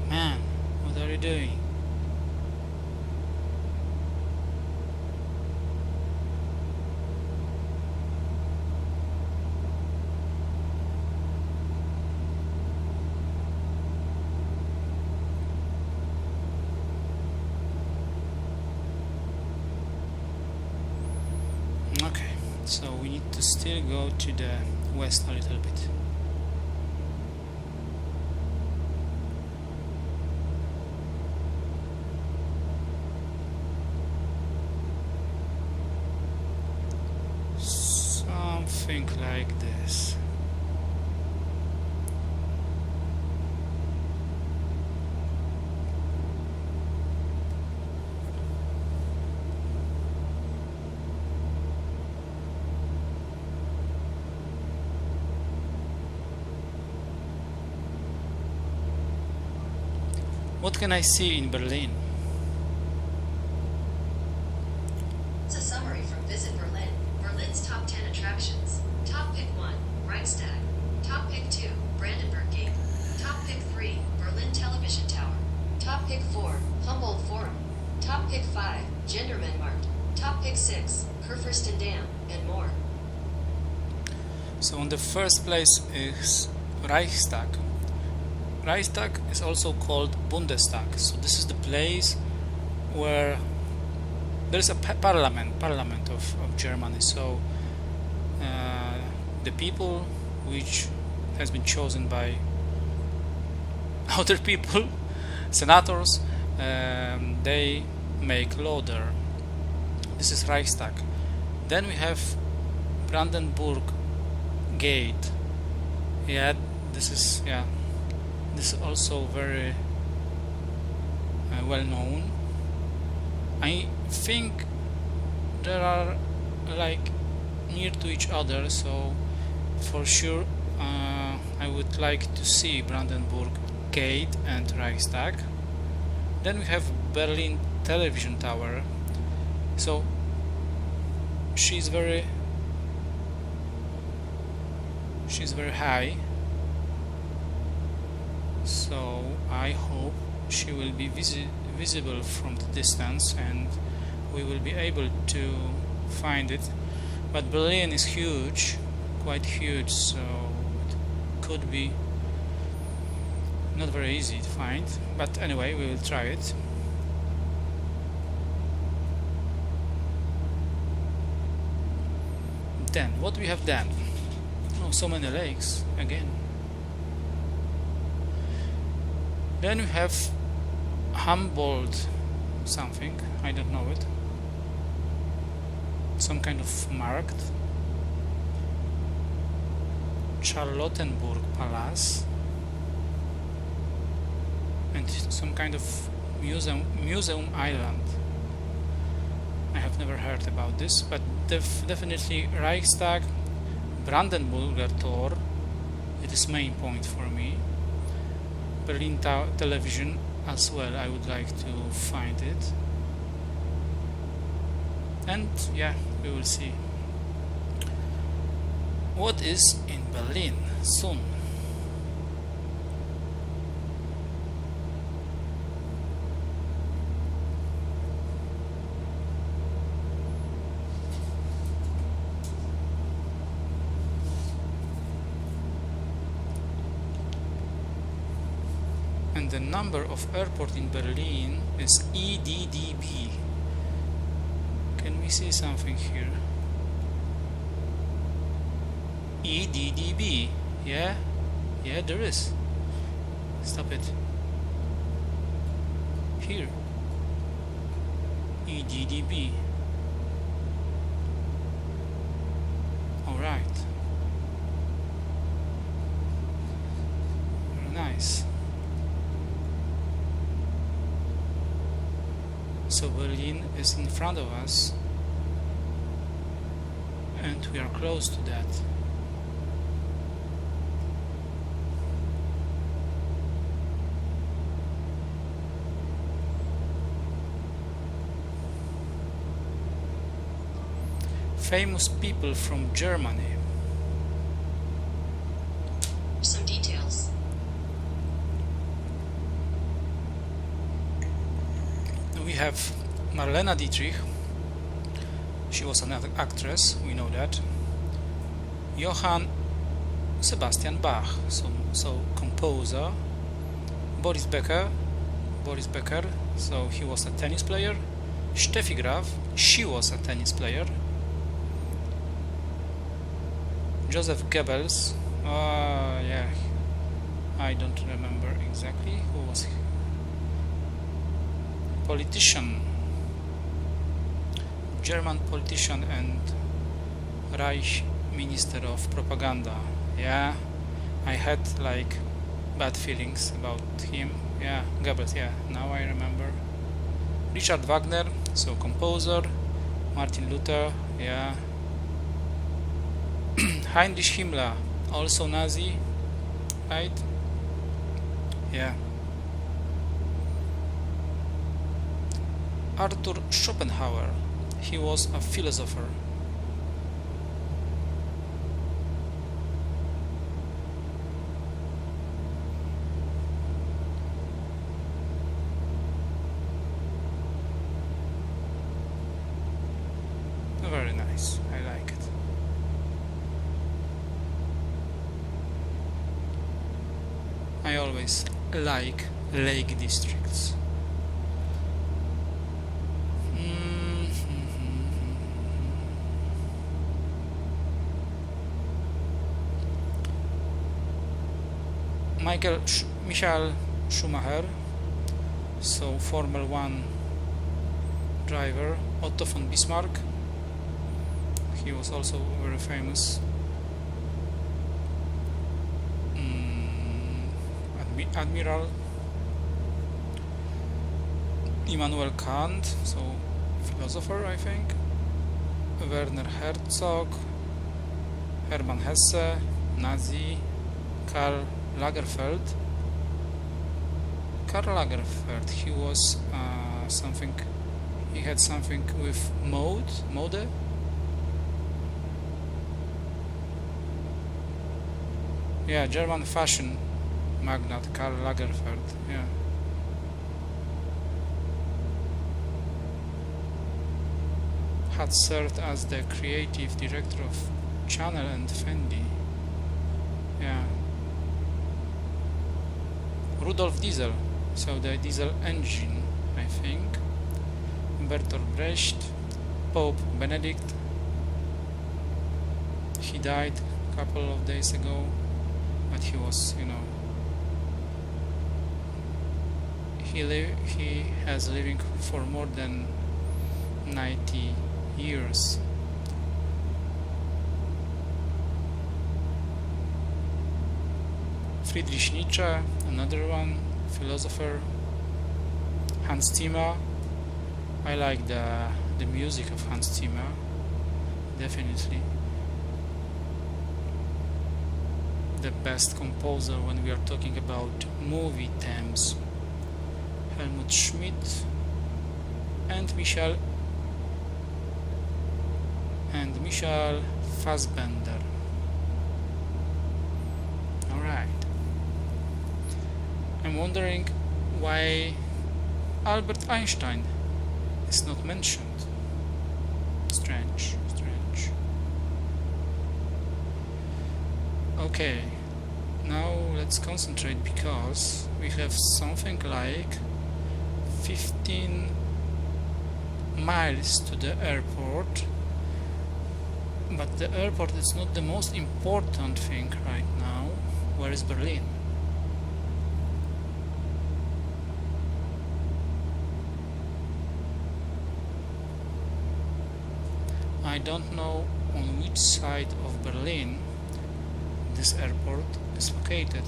Man, what are you doing? Okay, so we need to still go to the west a little bit. Something like this. What can I see in Berlin? It's a summary from Visit Berlin. Berlin's top 10 attractions. Top pick 1, Reichstag. Top pick 2, Brandenburg Gate. Top pick 3, Berlin Television Tower. Top pick 4, Humboldt Forum. Top pick 5, Gendarmenmarkt. Top pick 6, Kurfürstendamm, and more. So on the first place is Reichstag. Reichstag is also called Bundestag. So this is the place where there is a parliament of Germany. So the people which has been chosen by other people, senators, they make law there. This is Reichstag. Then we have Brandenburg Gate. Yeah, this is also very well known. I think there are like near to each other, so for sure I would like to see Brandenburg Gate and Reichstag. Then we have Berlin Television Tower. So she's very She's very high, so I hope she will be visible from the distance and we will be able to find it. But Berlin is huge, quite huge, so it could be not very easy to find, but anyway, we will try it. Then, what we have done? Oh, so many lakes again. Then we have Humboldt something, I don't know it. Some kind of market. Charlottenburg Palace. And some kind of museum island. I have never heard about this, but definitely Reichstag, Brandenburger Tor, it is main point for me. Berlin television as well, I would like to find it. And yeah, we will see what is in Berlin soon. And the number of airport in Berlin is EDDB. Can we see something here? EDDB. Yeah, there is. Stop it. Here. EDDB. Alright. Very nice. So Berlin is in front of us and we are close to that. Famous people from Germany. Some details. We have Marlene Dietrich. She was an actress, we know that. Johann Sebastian Bach, so composer. Boris Becker, so he was a tennis player. Steffi Graf, she was a tennis player. Joseph Goebbels, yeah, I don't remember exactly who was he. Politician, German politician and Reich Minister of Propaganda. Yeah, I had like bad feelings about him. Yeah, Goebbels, yeah, now I remember. Richard Wagner, so composer. Martin Luther, yeah. Heinrich Himmler, also Nazi, right? Yeah. Arthur Schopenhauer, he was a philosopher. Very nice, I like it. I always like lake districts. Michael Schumacher, so Formula 1 driver. Otto von Bismarck, he was also very famous. Admiral. Immanuel Kant, so philosopher, I think. Werner Herzog, Hermann Hesse, Nazi. Karl Lagerfeld, he was something, he had something with mode. Yeah, German fashion magnate Karl Lagerfeld. Yeah. Had served as the creative director of Chanel and Fendi. Yeah. Rudolf Diesel, so the diesel engine, I think. Bertolt Brecht, Pope Benedict. He died a couple of days ago, but he was, he has living for more than 90 years. Friedrich Nietzsche, another one, philosopher. Hans Zimmer. I like the music of Hans Zimmer, definitely. The best composer when we are talking about movie themes. Helmut Schmidt and Michel Fassbender. Alright. I'm wondering why Albert Einstein is not mentioned. Strange. Okay, now let's concentrate because we have something like 15 miles to the airport, but the airport is not the most important thing right now. Where is Berlin? I don't know on which side of Berlin this airport is located.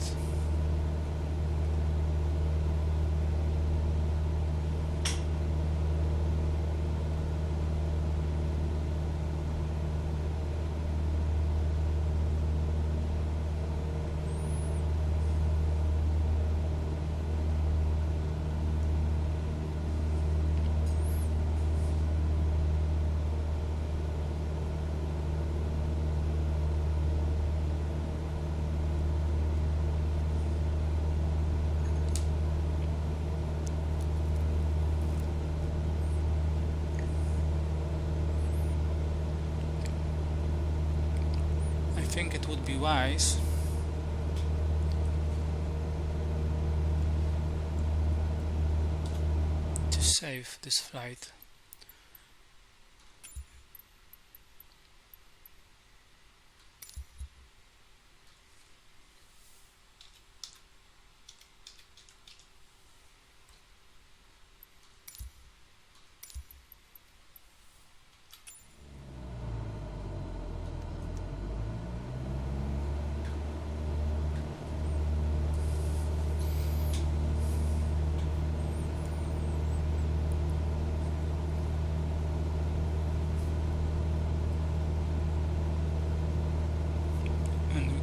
I think it would be wise to save this flight.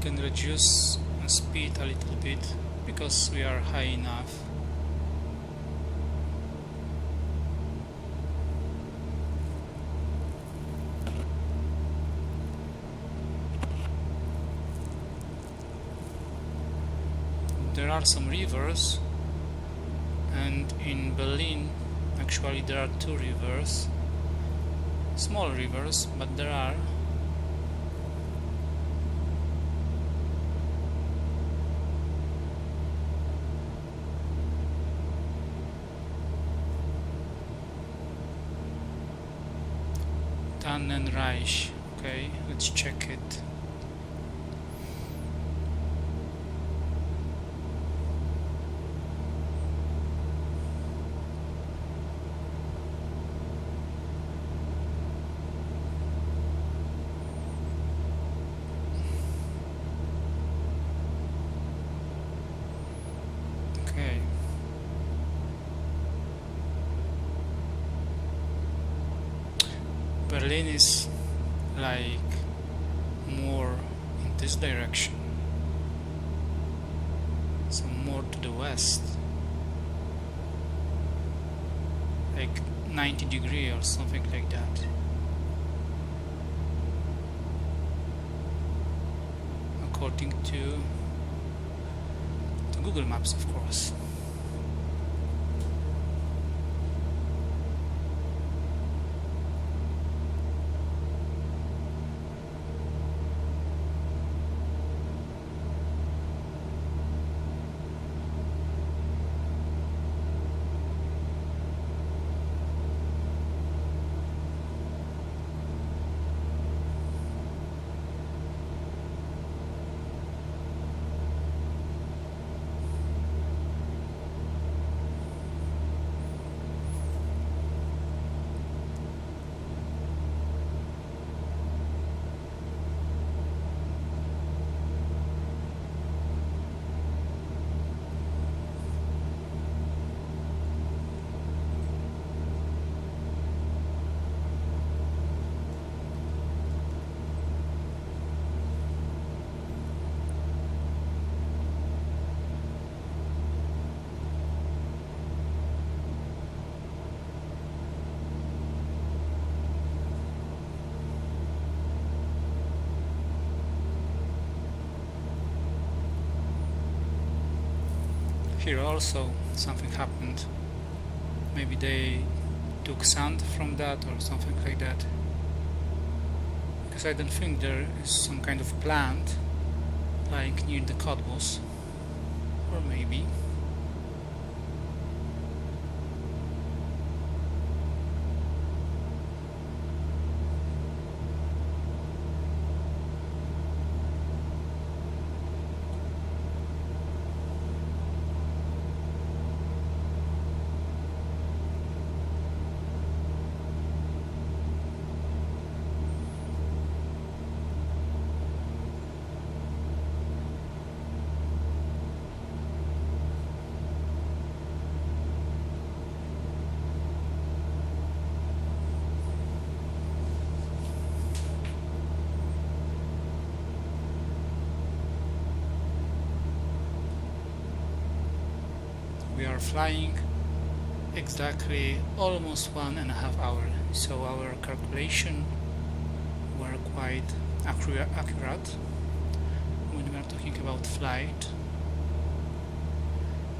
Can reduce speed a little bit because we are high enough. There are some rivers, and in Berlin actually there are two rivers, small rivers, but there are. Reich. Okay, let's check it. Okay. Berlin is like more in this direction, so more to the west, like 90 degrees or something like that. According to Google Maps, of course. Here also something happened. Maybe they took sand from that or something like that. Because I don't think there is some kind of plant like near the Cottbus. Or maybe. We are flying exactly almost 1.5 hours, so our calculation were quite accurate when we are talking about flight.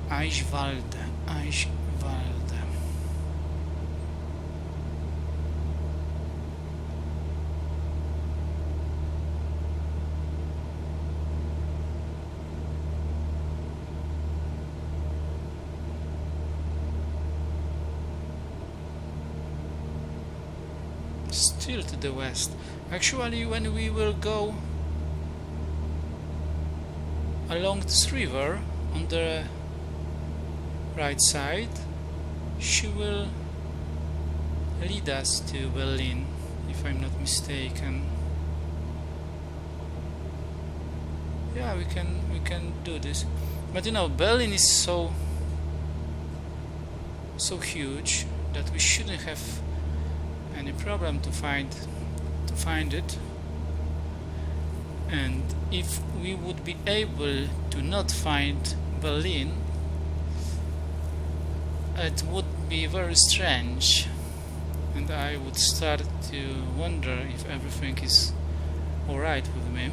Eichwalde. Still to the west. Actually, when we will go along this river on the right side, she will lead us to Berlin, if I'm not mistaken. Yeah, we can do this. But you know, Berlin is so huge that we shouldn't have any problem to find it. And if we would be able to not find Berlin, it would be very strange, and I would start to wonder if everything is alright with me.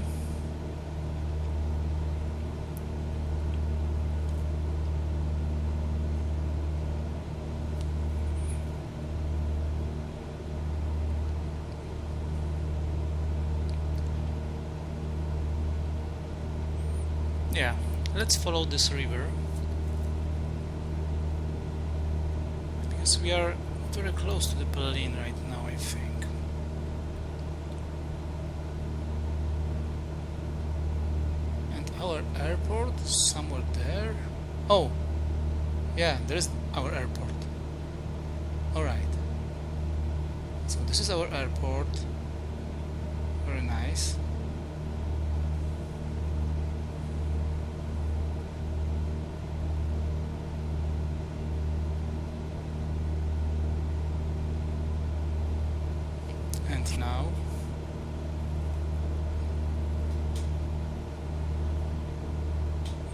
Yeah, let's follow this river, because we are very close to the Berlin right now, I think. And our airport somewhere there. Oh, yeah, there's our airport. Alright, so this is our airport. Very nice. Now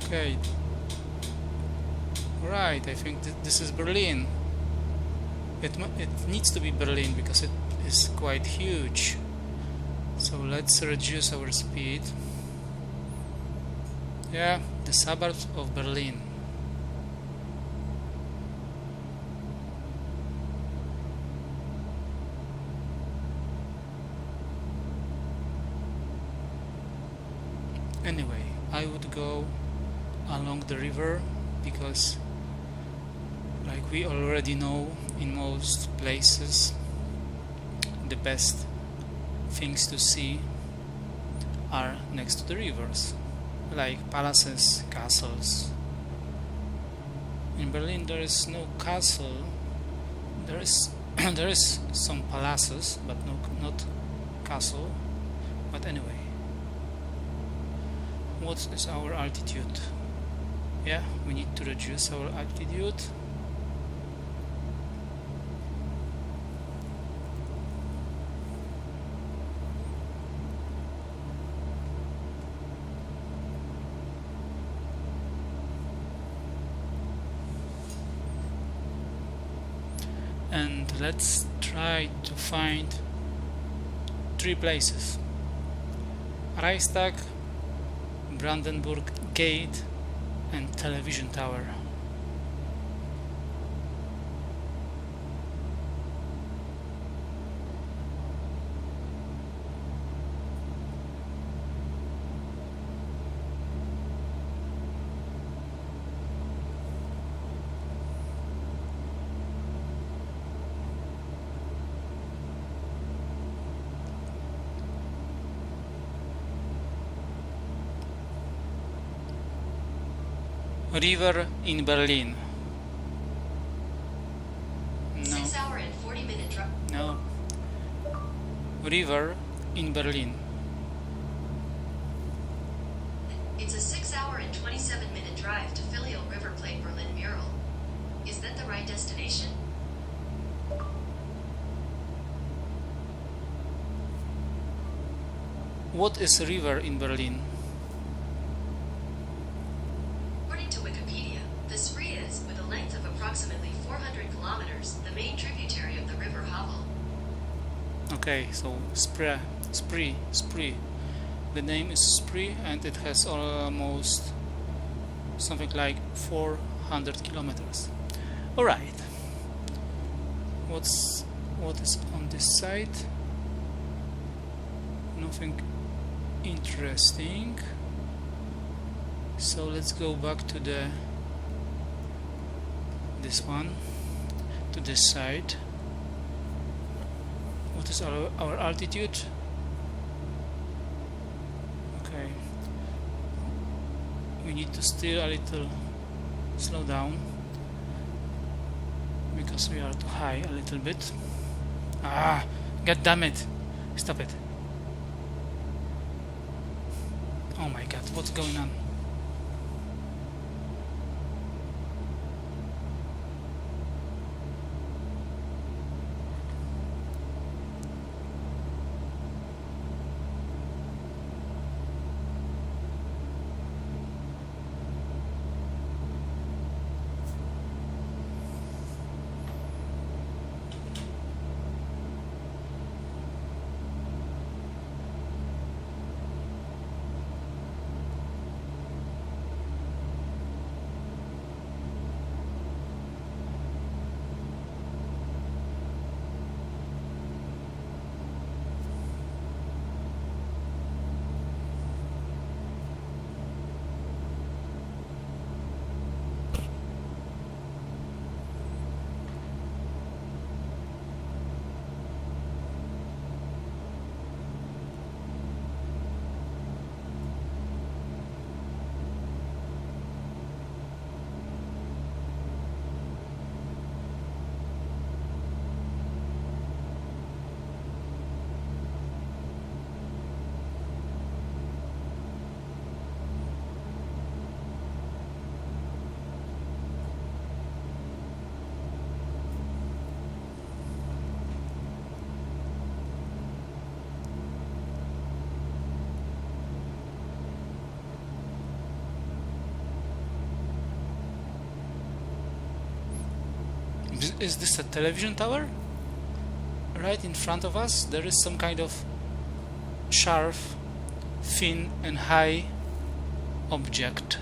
okay, right, I think this is Berlin. It needs to be Berlin because it is quite huge, so let's reduce our speed. Yeah, the suburbs of Berlin. Anyway, I would go along the river because, like we already know, in most places the best things to see are next to the rivers, like palaces, castles. In Berlin there is no castle. There is there is some palaces, but not castle. But anyway, what is our altitude? Yeah, we need to reduce our altitude. And let's try to find 3 places: Reichstag, Brandenburg Gate, and Television Tower. River in Berlin. No. 6 hour and 40-minute drive. No. River in Berlin. It's a 6 hour and 27-minute drive to Filial River Plate Berlin mural. Is that the right destination? What is a river in Berlin? According to Wikipedia, the Spree is, with a length of approximately 400 kilometers, the main tributary of the river Havel. Okay, so Spree. The name is Spree, and it has almost something like 400 kilometers. Alright. What is on this side? Nothing interesting. So let's go back to this one, to this side. What is our altitude? Okay, we need to steer a little, slow down, because we are too high a little bit. Ah, god damn it, stop it. Oh my god, what's going on? Is this a television tower? Right in front of us there is some kind of sharp, thin and high object.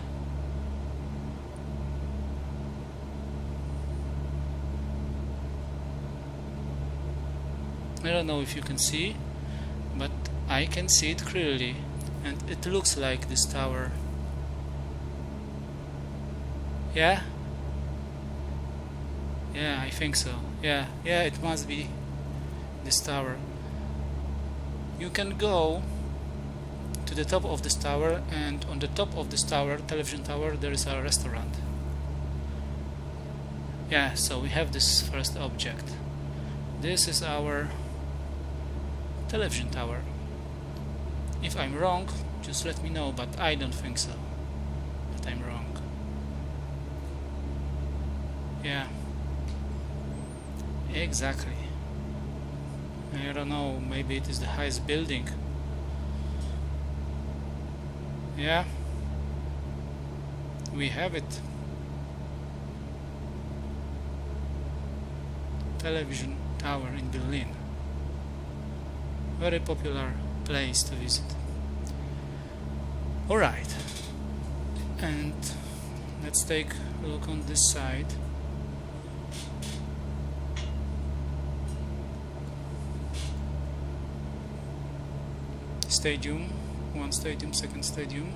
I don't know if you can see, but I can see it clearly, and it looks like this tower. Yeah? Yeah, I think so. Yeah, it must be this tower. You can go to the top of this tower, and on the top of this tower, television tower, there is a restaurant. Yeah, so we have this first object. This is our television tower. If I'm wrong, just let me know, but I don't think so that I'm wrong. Yeah, exactly. I don't know, maybe it is the highest building. Yeah, we have it. Television tower in Berlin. Very popular place to visit. Alright, and let's take a look on this side. Stadium, one stadium, second stadium.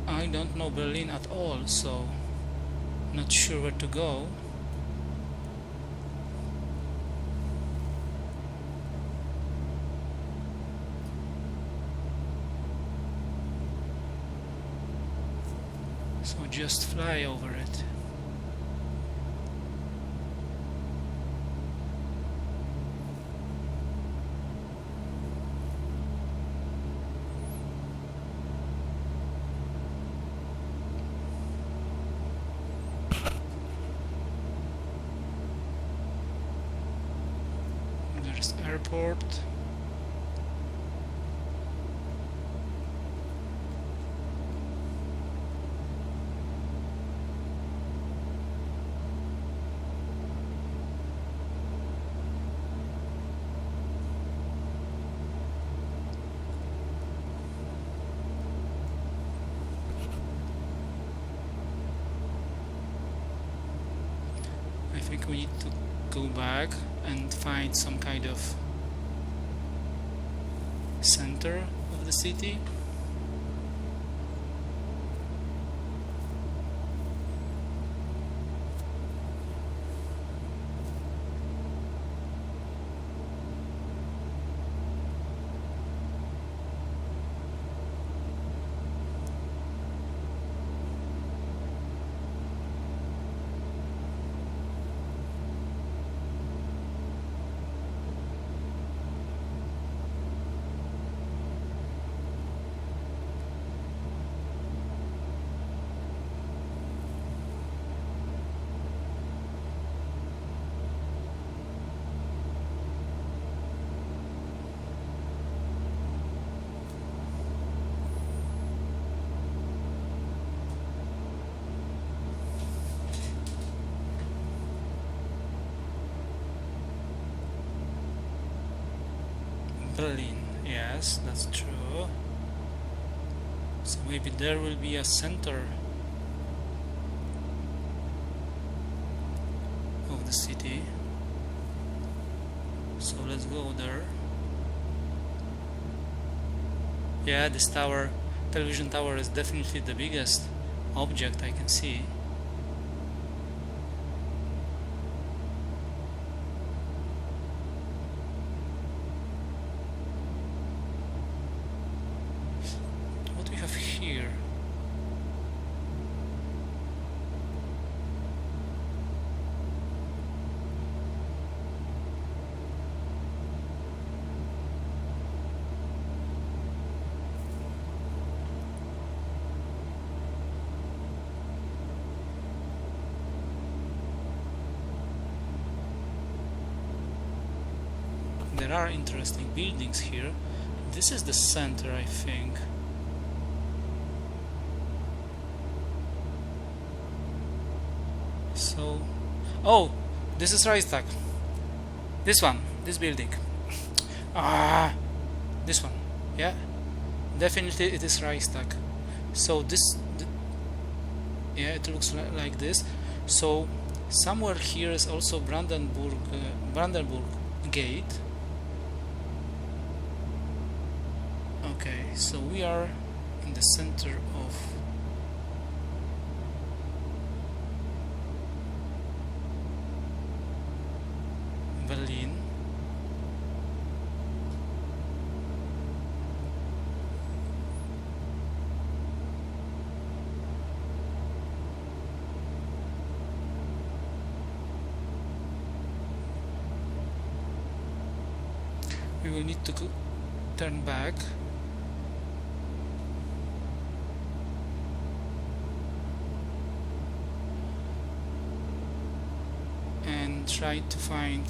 I don't know Berlin at all, so not sure where to go. So just fly over it. There's airport. I think we need to go back and find some kind of center of the city. Berlin, yes, that's true. So maybe there will be a center of the city. So let's go there. Yeah, this tower, television tower, is definitely the biggest object I can see. What we have here? There are interesting buildings here. This is the center, I think. So, oh, this is Reichstag. This one, this building. This one, yeah. Definitely it is Reichstag. So yeah, it looks like this. So somewhere here is also Brandenburg gate. Okay, so we are in the center of Berlin. We will need to turn back. And try to find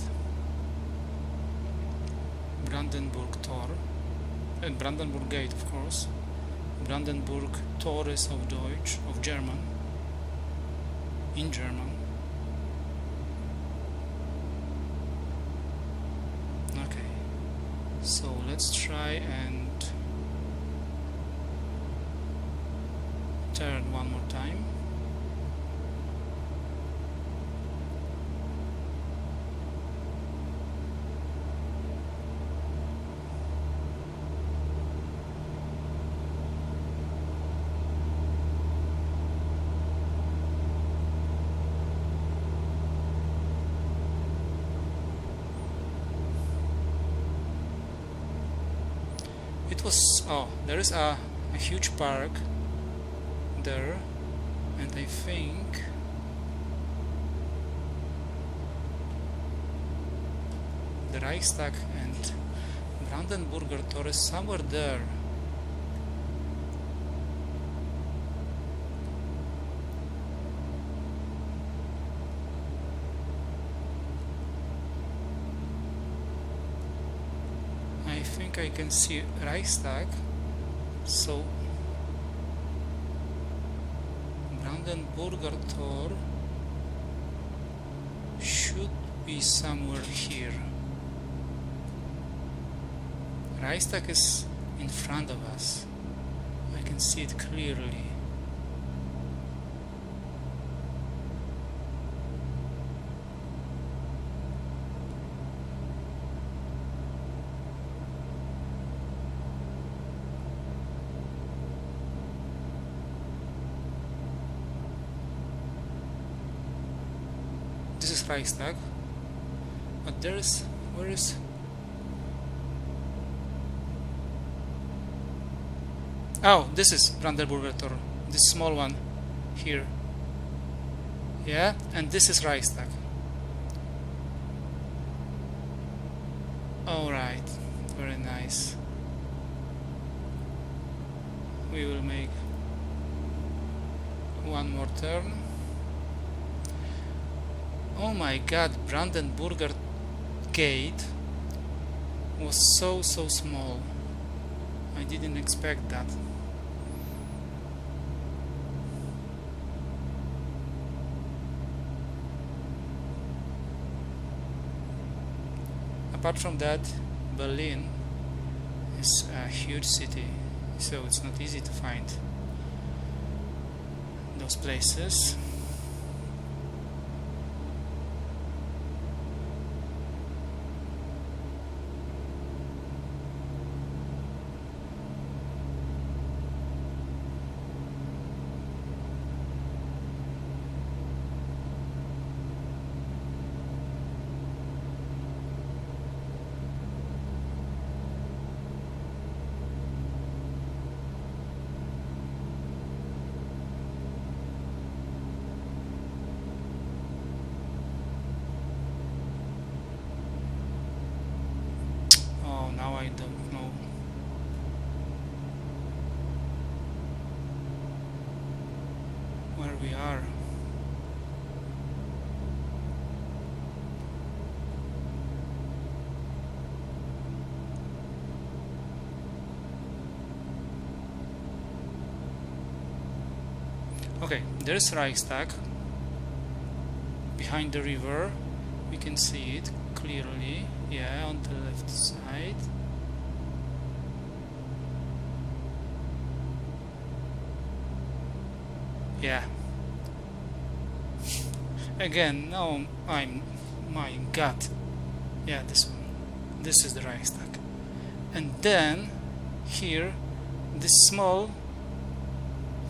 Brandenburg Tor, and Brandenburg Gate, of course. Brandenburg Tor is of Deutsch, of German, in German. Okay, so let's try and turn one more time. There is a huge park there, and I think the Reichstag and Brandenburger Tor is somewhere there. I think I can see Reichstag, so Brandenburger Tor should be somewhere here. Reichstag is in front of us. I can see it clearly. This is Reichstag, but where is oh, this is Brandenburger Tor, this small one here, yeah, and this is Reichstag. Alright, very nice. We will make one more turn. Oh my god, Brandenburger Gate was so small. I didn't expect that. Apart from that, Berlin is a huge city, so it's not easy to find those places. Now I don't know. Where we are. Okay, there's Reichstag behind the river. We can see it clearly, yeah, on the left side. Yeah. Again, no, my God. Yeah, this one. This is the Reichstag. And then here, this small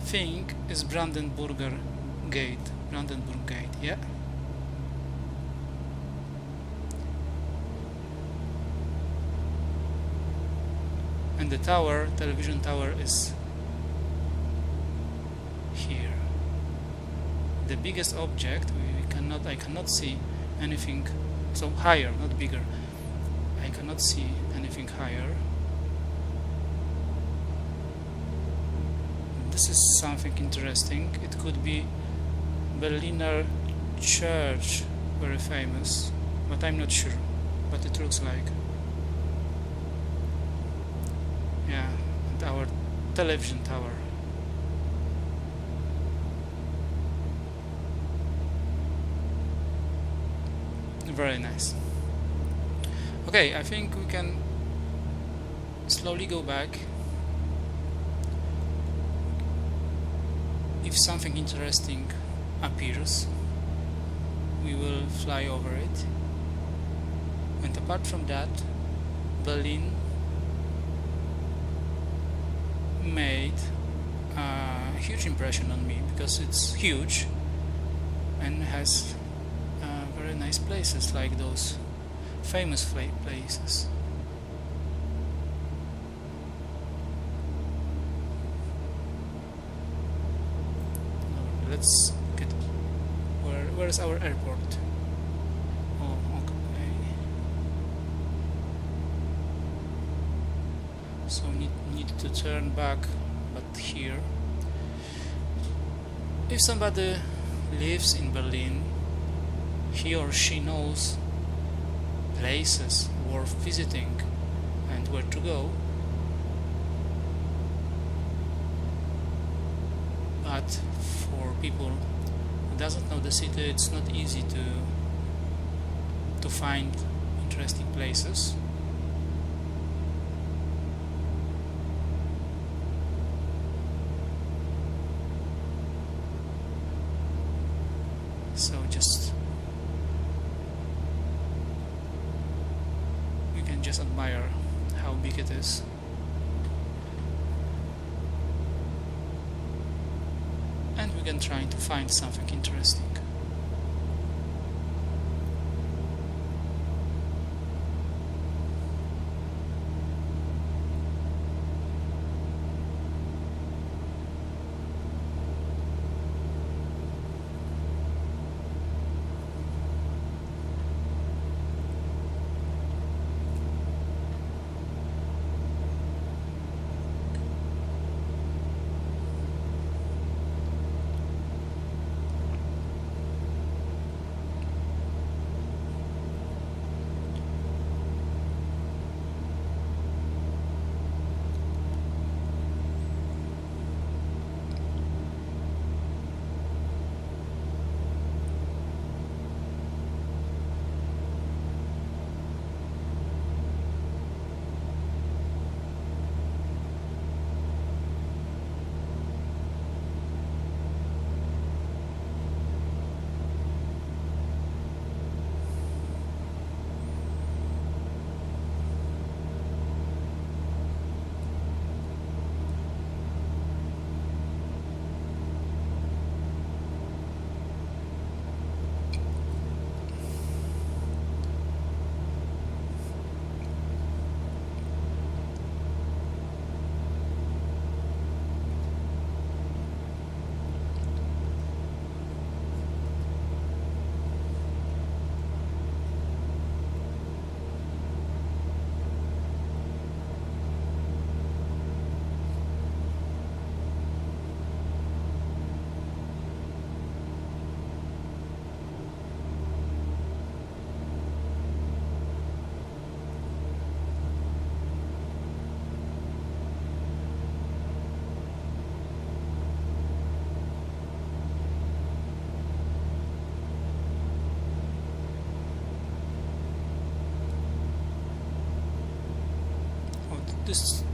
thing is Brandenburg Gate. Yeah. And the tower, television tower, is here. The biggest object, I cannot see anything, so higher, not bigger. I cannot see anything higher. This is something interesting. It could be Berliner church, very famous, but I'm not sure. But it looks like. Yeah, and our television tower. Very nice. Okay, I think we can slowly go back. If something interesting appears, we will fly over it. And apart from that, Berlin made a huge impression on me because it's huge and has very nice places like those famous places. Let's get where is our airport? Oh, okay. So need to turn back, but here. If somebody lives in Berlin, he or she knows places worth visiting and where to go. But for people who doesn't know the city, it's not easy to find interesting places. So you can just admire how big it is. And we can try to find something interesting.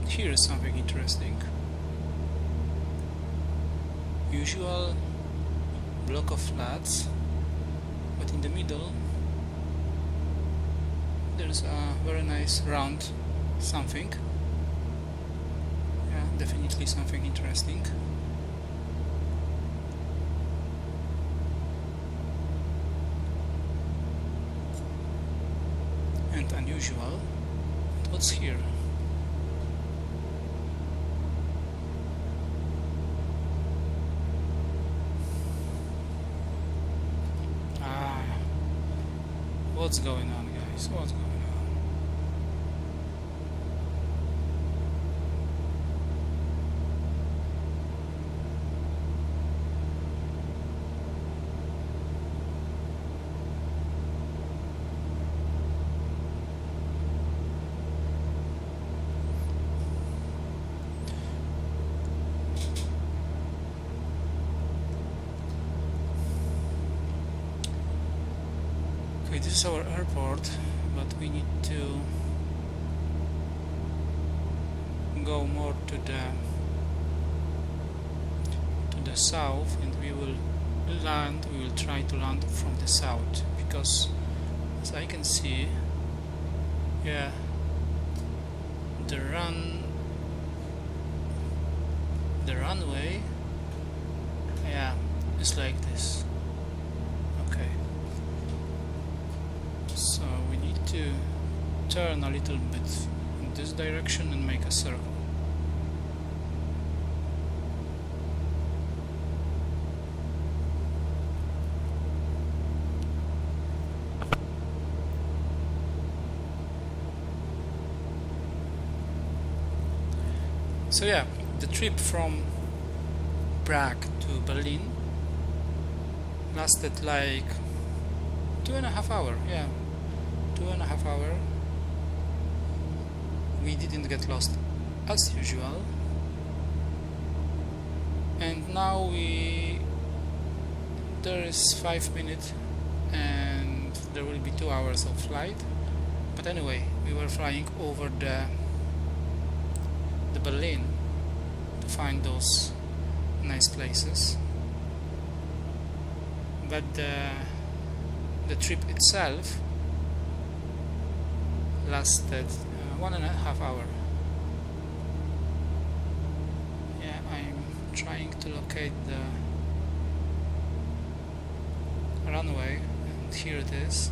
Here is something interesting. Usual block of flats, but in the middle there's a very nice round something. Yeah, definitely something interesting. And unusual. What's here? What's going on, guys? What's going on? Okay, this is our airport, but we need to go more to the south, and we will try to land from the south, because as I can see, yeah, the runway, yeah, is like this. Okay, so we need to turn a little bit in this direction and make a circle. So yeah, the trip from Prague to Berlin lasted like 2.5 hours. Yeah, 2.5 hours. We didn't get lost as usual, and now there is 5 minutes and there will be 2 hours of flight. But anyway, we were flying over the Berlin to find those nice places, but the trip itself lasted 1.5 hours. Yeah, I'm trying to locate the runway, and here it is.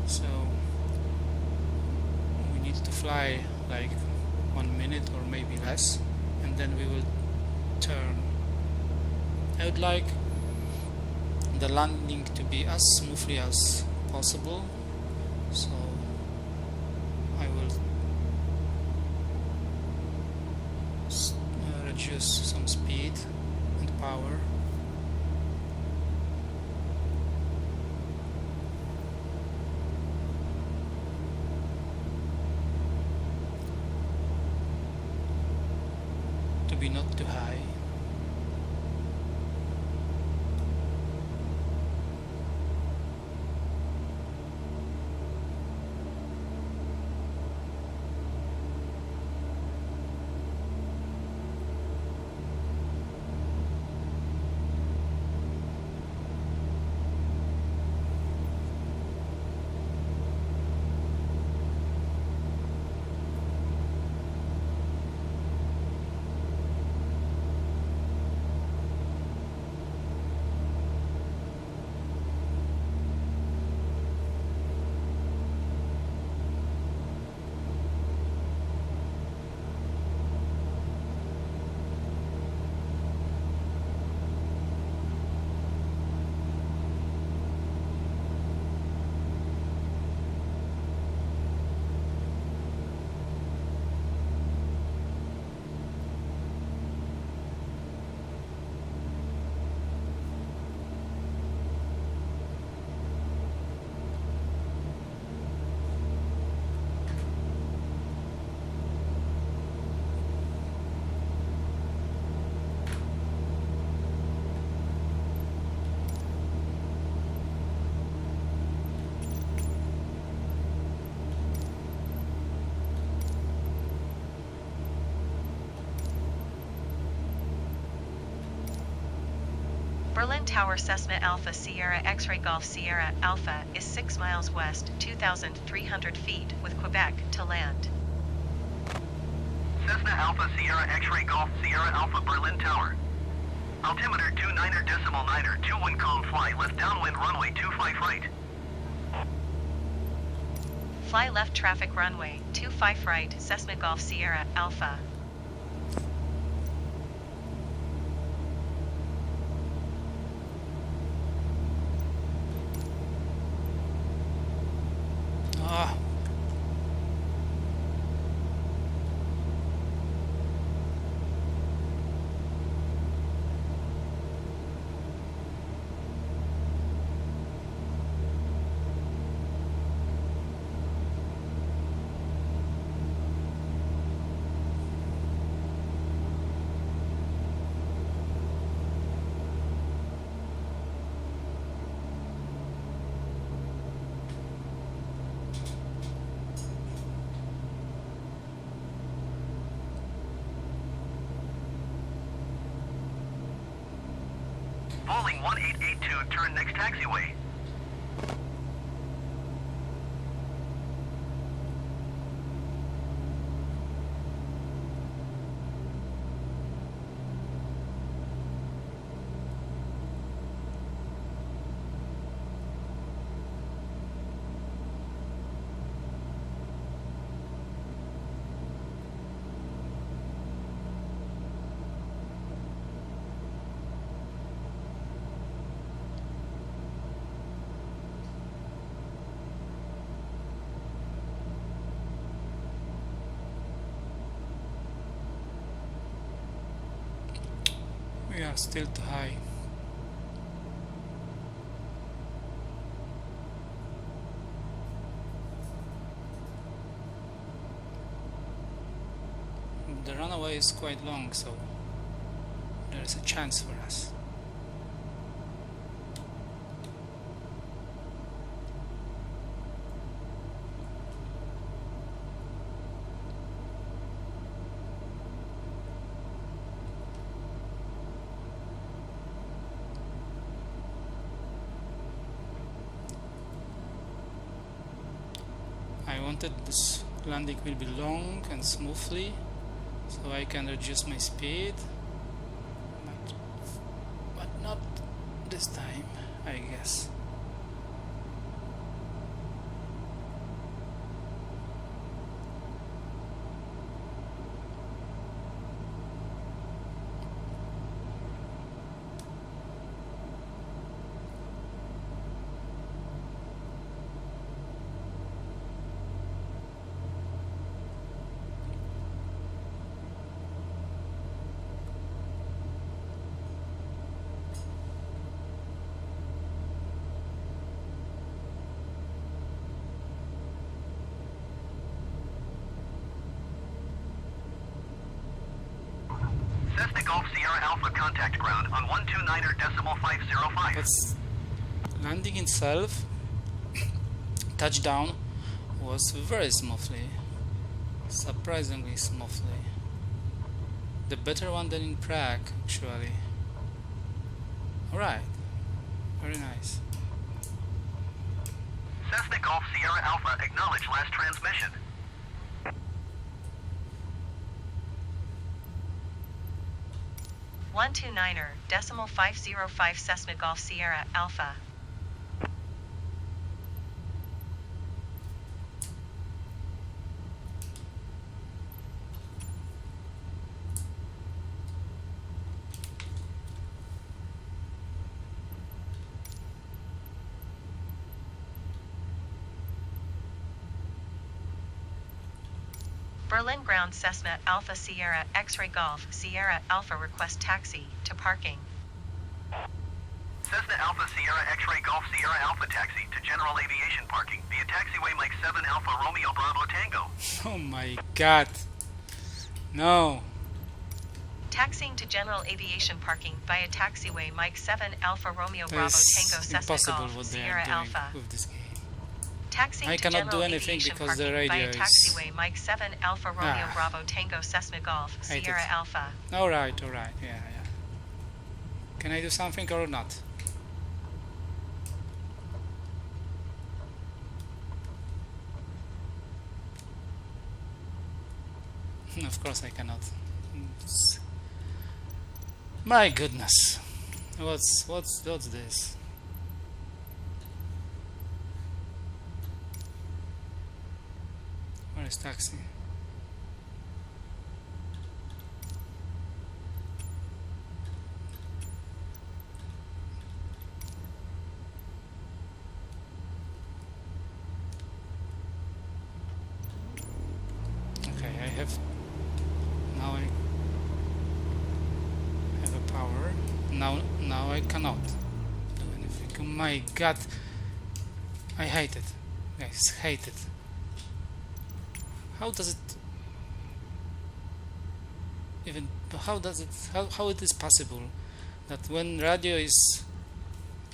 So we need to fly like 1 minute or maybe less, and then we will turn. I would like the landing to be as smoothly as possible, so I will reduce some speed and power. To be not too high. Berlin Tower Cessna Alpha Sierra X-Ray Golf Sierra Alpha is 6 miles west, 2,300 feet, with Quebec to land. Cessna Alpha Sierra X-Ray Golf Sierra Alpha Berlin Tower. Altimeter 29er.9er, 2 wind calm fly left downwind runway 25 right. Fly left traffic runway 25 right, Cessna Golf Sierra Alpha. Ah. Bowling 1882, turn next taxiway. We are still too high. The runaway is quite long, so there is a chance for us. I wanted this landing will be long and smoothly, so I can reduce my speed, but not this time, I guess. Cessna Golf Sierra Alpha contact ground on 129er.505. But landing itself, touchdown, was very smoothly, surprisingly smoothly. The better one than in Prague, actually. Alright, very nice. Cessna Golf Sierra Alpha, acknowledge last transmission. One two niner, 505 Cessna Golf Sierra Alpha. Berlin ground Cessna Alpha Sierra X-Ray Golf Sierra Alpha request taxi to parking. Cessna Alpha Sierra X-Ray Golf Sierra Alpha taxi to general aviation parking via taxiway Mike 7 Alpha Romeo Bravo Tango. Oh my god. No. Taxiing to general aviation parking via taxiway Mike 7 Alpha Romeo That Bravo is Tango Cessna impossible Golf what they Sierra are doing Alpha. with this game. Taxiing I to cannot general do anything aviation because the parking radio via is... taxiway Mike 7 Alpha Romeo Ah. Bravo Tango Cessna Golf Hate Sierra it. Alpha. Alright, yeah. Can I do something or not? Of course I cannot. My goodness. What's this? Where is taxi? Okay, I have now I have a power. Now I cannot do anything. Oh my god. I hate it. Guys, hate it. How does it even how it is possible that when radio is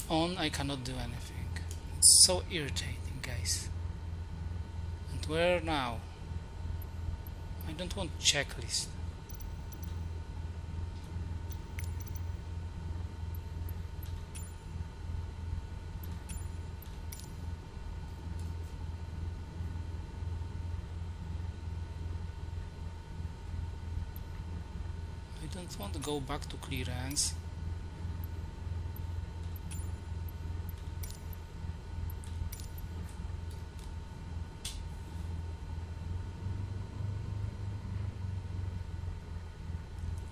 on I cannot do anything? It's so irritating, guys. And where now? I don't want checklist. I don't want to go back to clearance.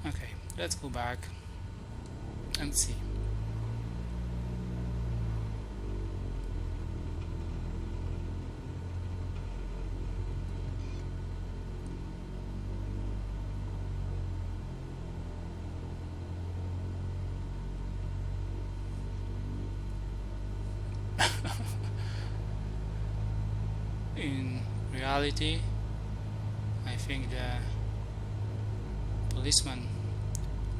Okay, let's go back and see. In reality, I think the policeman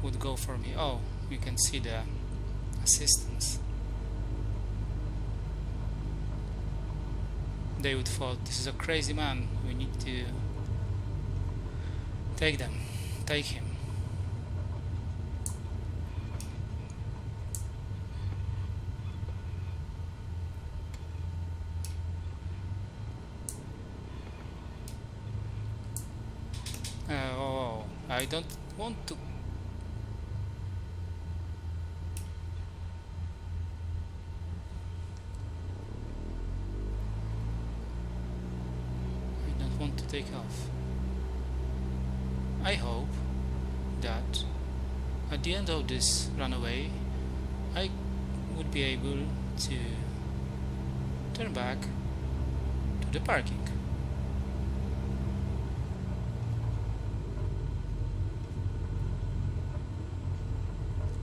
would go for me. Oh, you can see the assistants. They would thought, this is a crazy man, we need to take him. Oh, I don't want to. I don't want to take off. I hope that at the end of this runaway I would be able to turn back to the parking.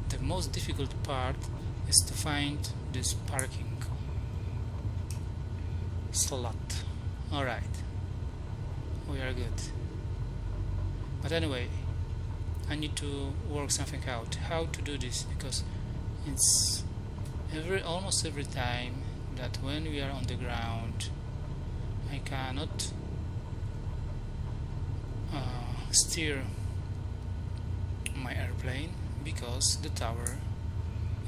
The most difficult part is to find this parking slot. Alright, we are good. But anyway, I need to work something out how to do this, because it's almost every time that when we are on the ground I cannot steer my airplane because the tower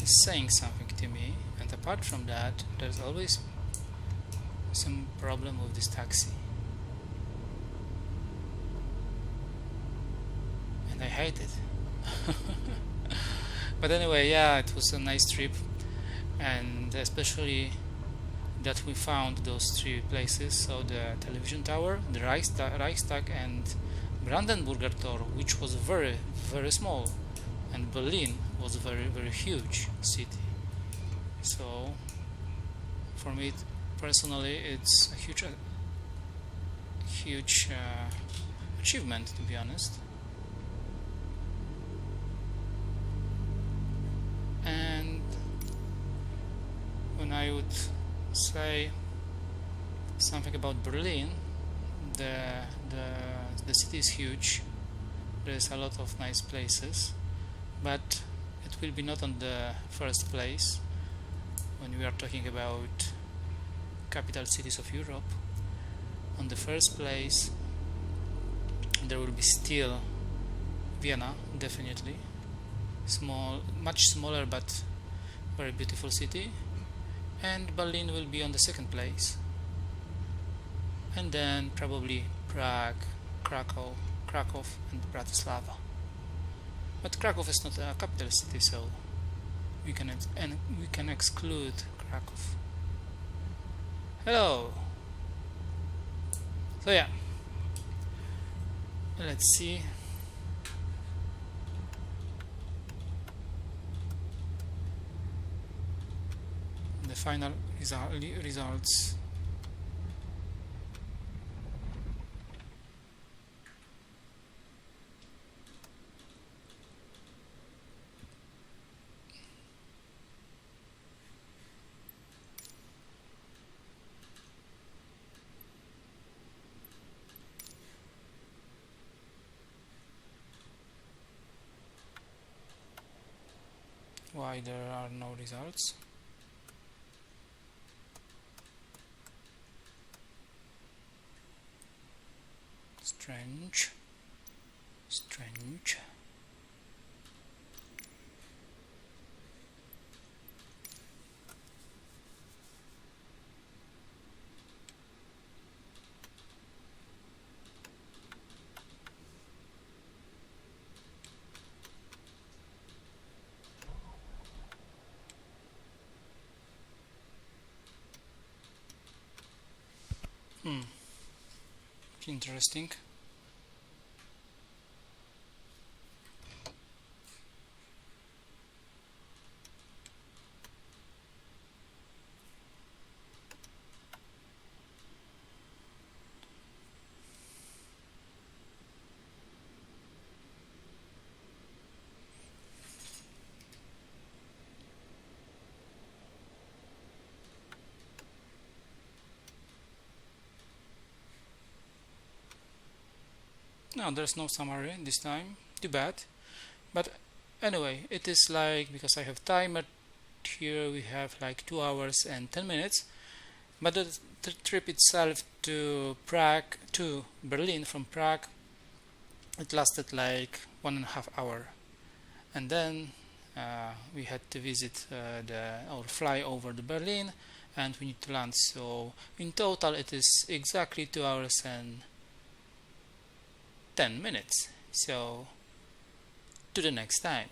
is saying something to me, and apart from that there's always some problem with this taxi. I hate it. But anyway, yeah, it was a nice trip, and especially that we found those three places, so the television tower, the Reichstag and Brandenburger Tor, which was very, very small, and Berlin was a very, very huge city. So for me personally it's a huge achievement, to be honest. And when I would say something about Berlin, the city is huge. There is a lot of nice places, but it will be not on the first place when we are talking about capital cities of Europe. On the first place there will be still Vienna, definitely. much smaller but very beautiful city, and Berlin will be on the second place, and then probably Prague, Krakow, and Bratislava. But Krakow is not a capital city, so we can exclude Krakow. Hello. So yeah, let's see. The final results. Why there are no results? Strange. Interesting. No, there's no summary this time. Too bad. But anyway, it is like, because I have timer here, we have like 2 hours and 10 minutes. But the trip itself to Berlin from Prague, it lasted like 1.5 hours. And then we had to visit or fly over to Berlin, and we need to land. So in total it is exactly 2 hours and 10 minutes. So to the next time.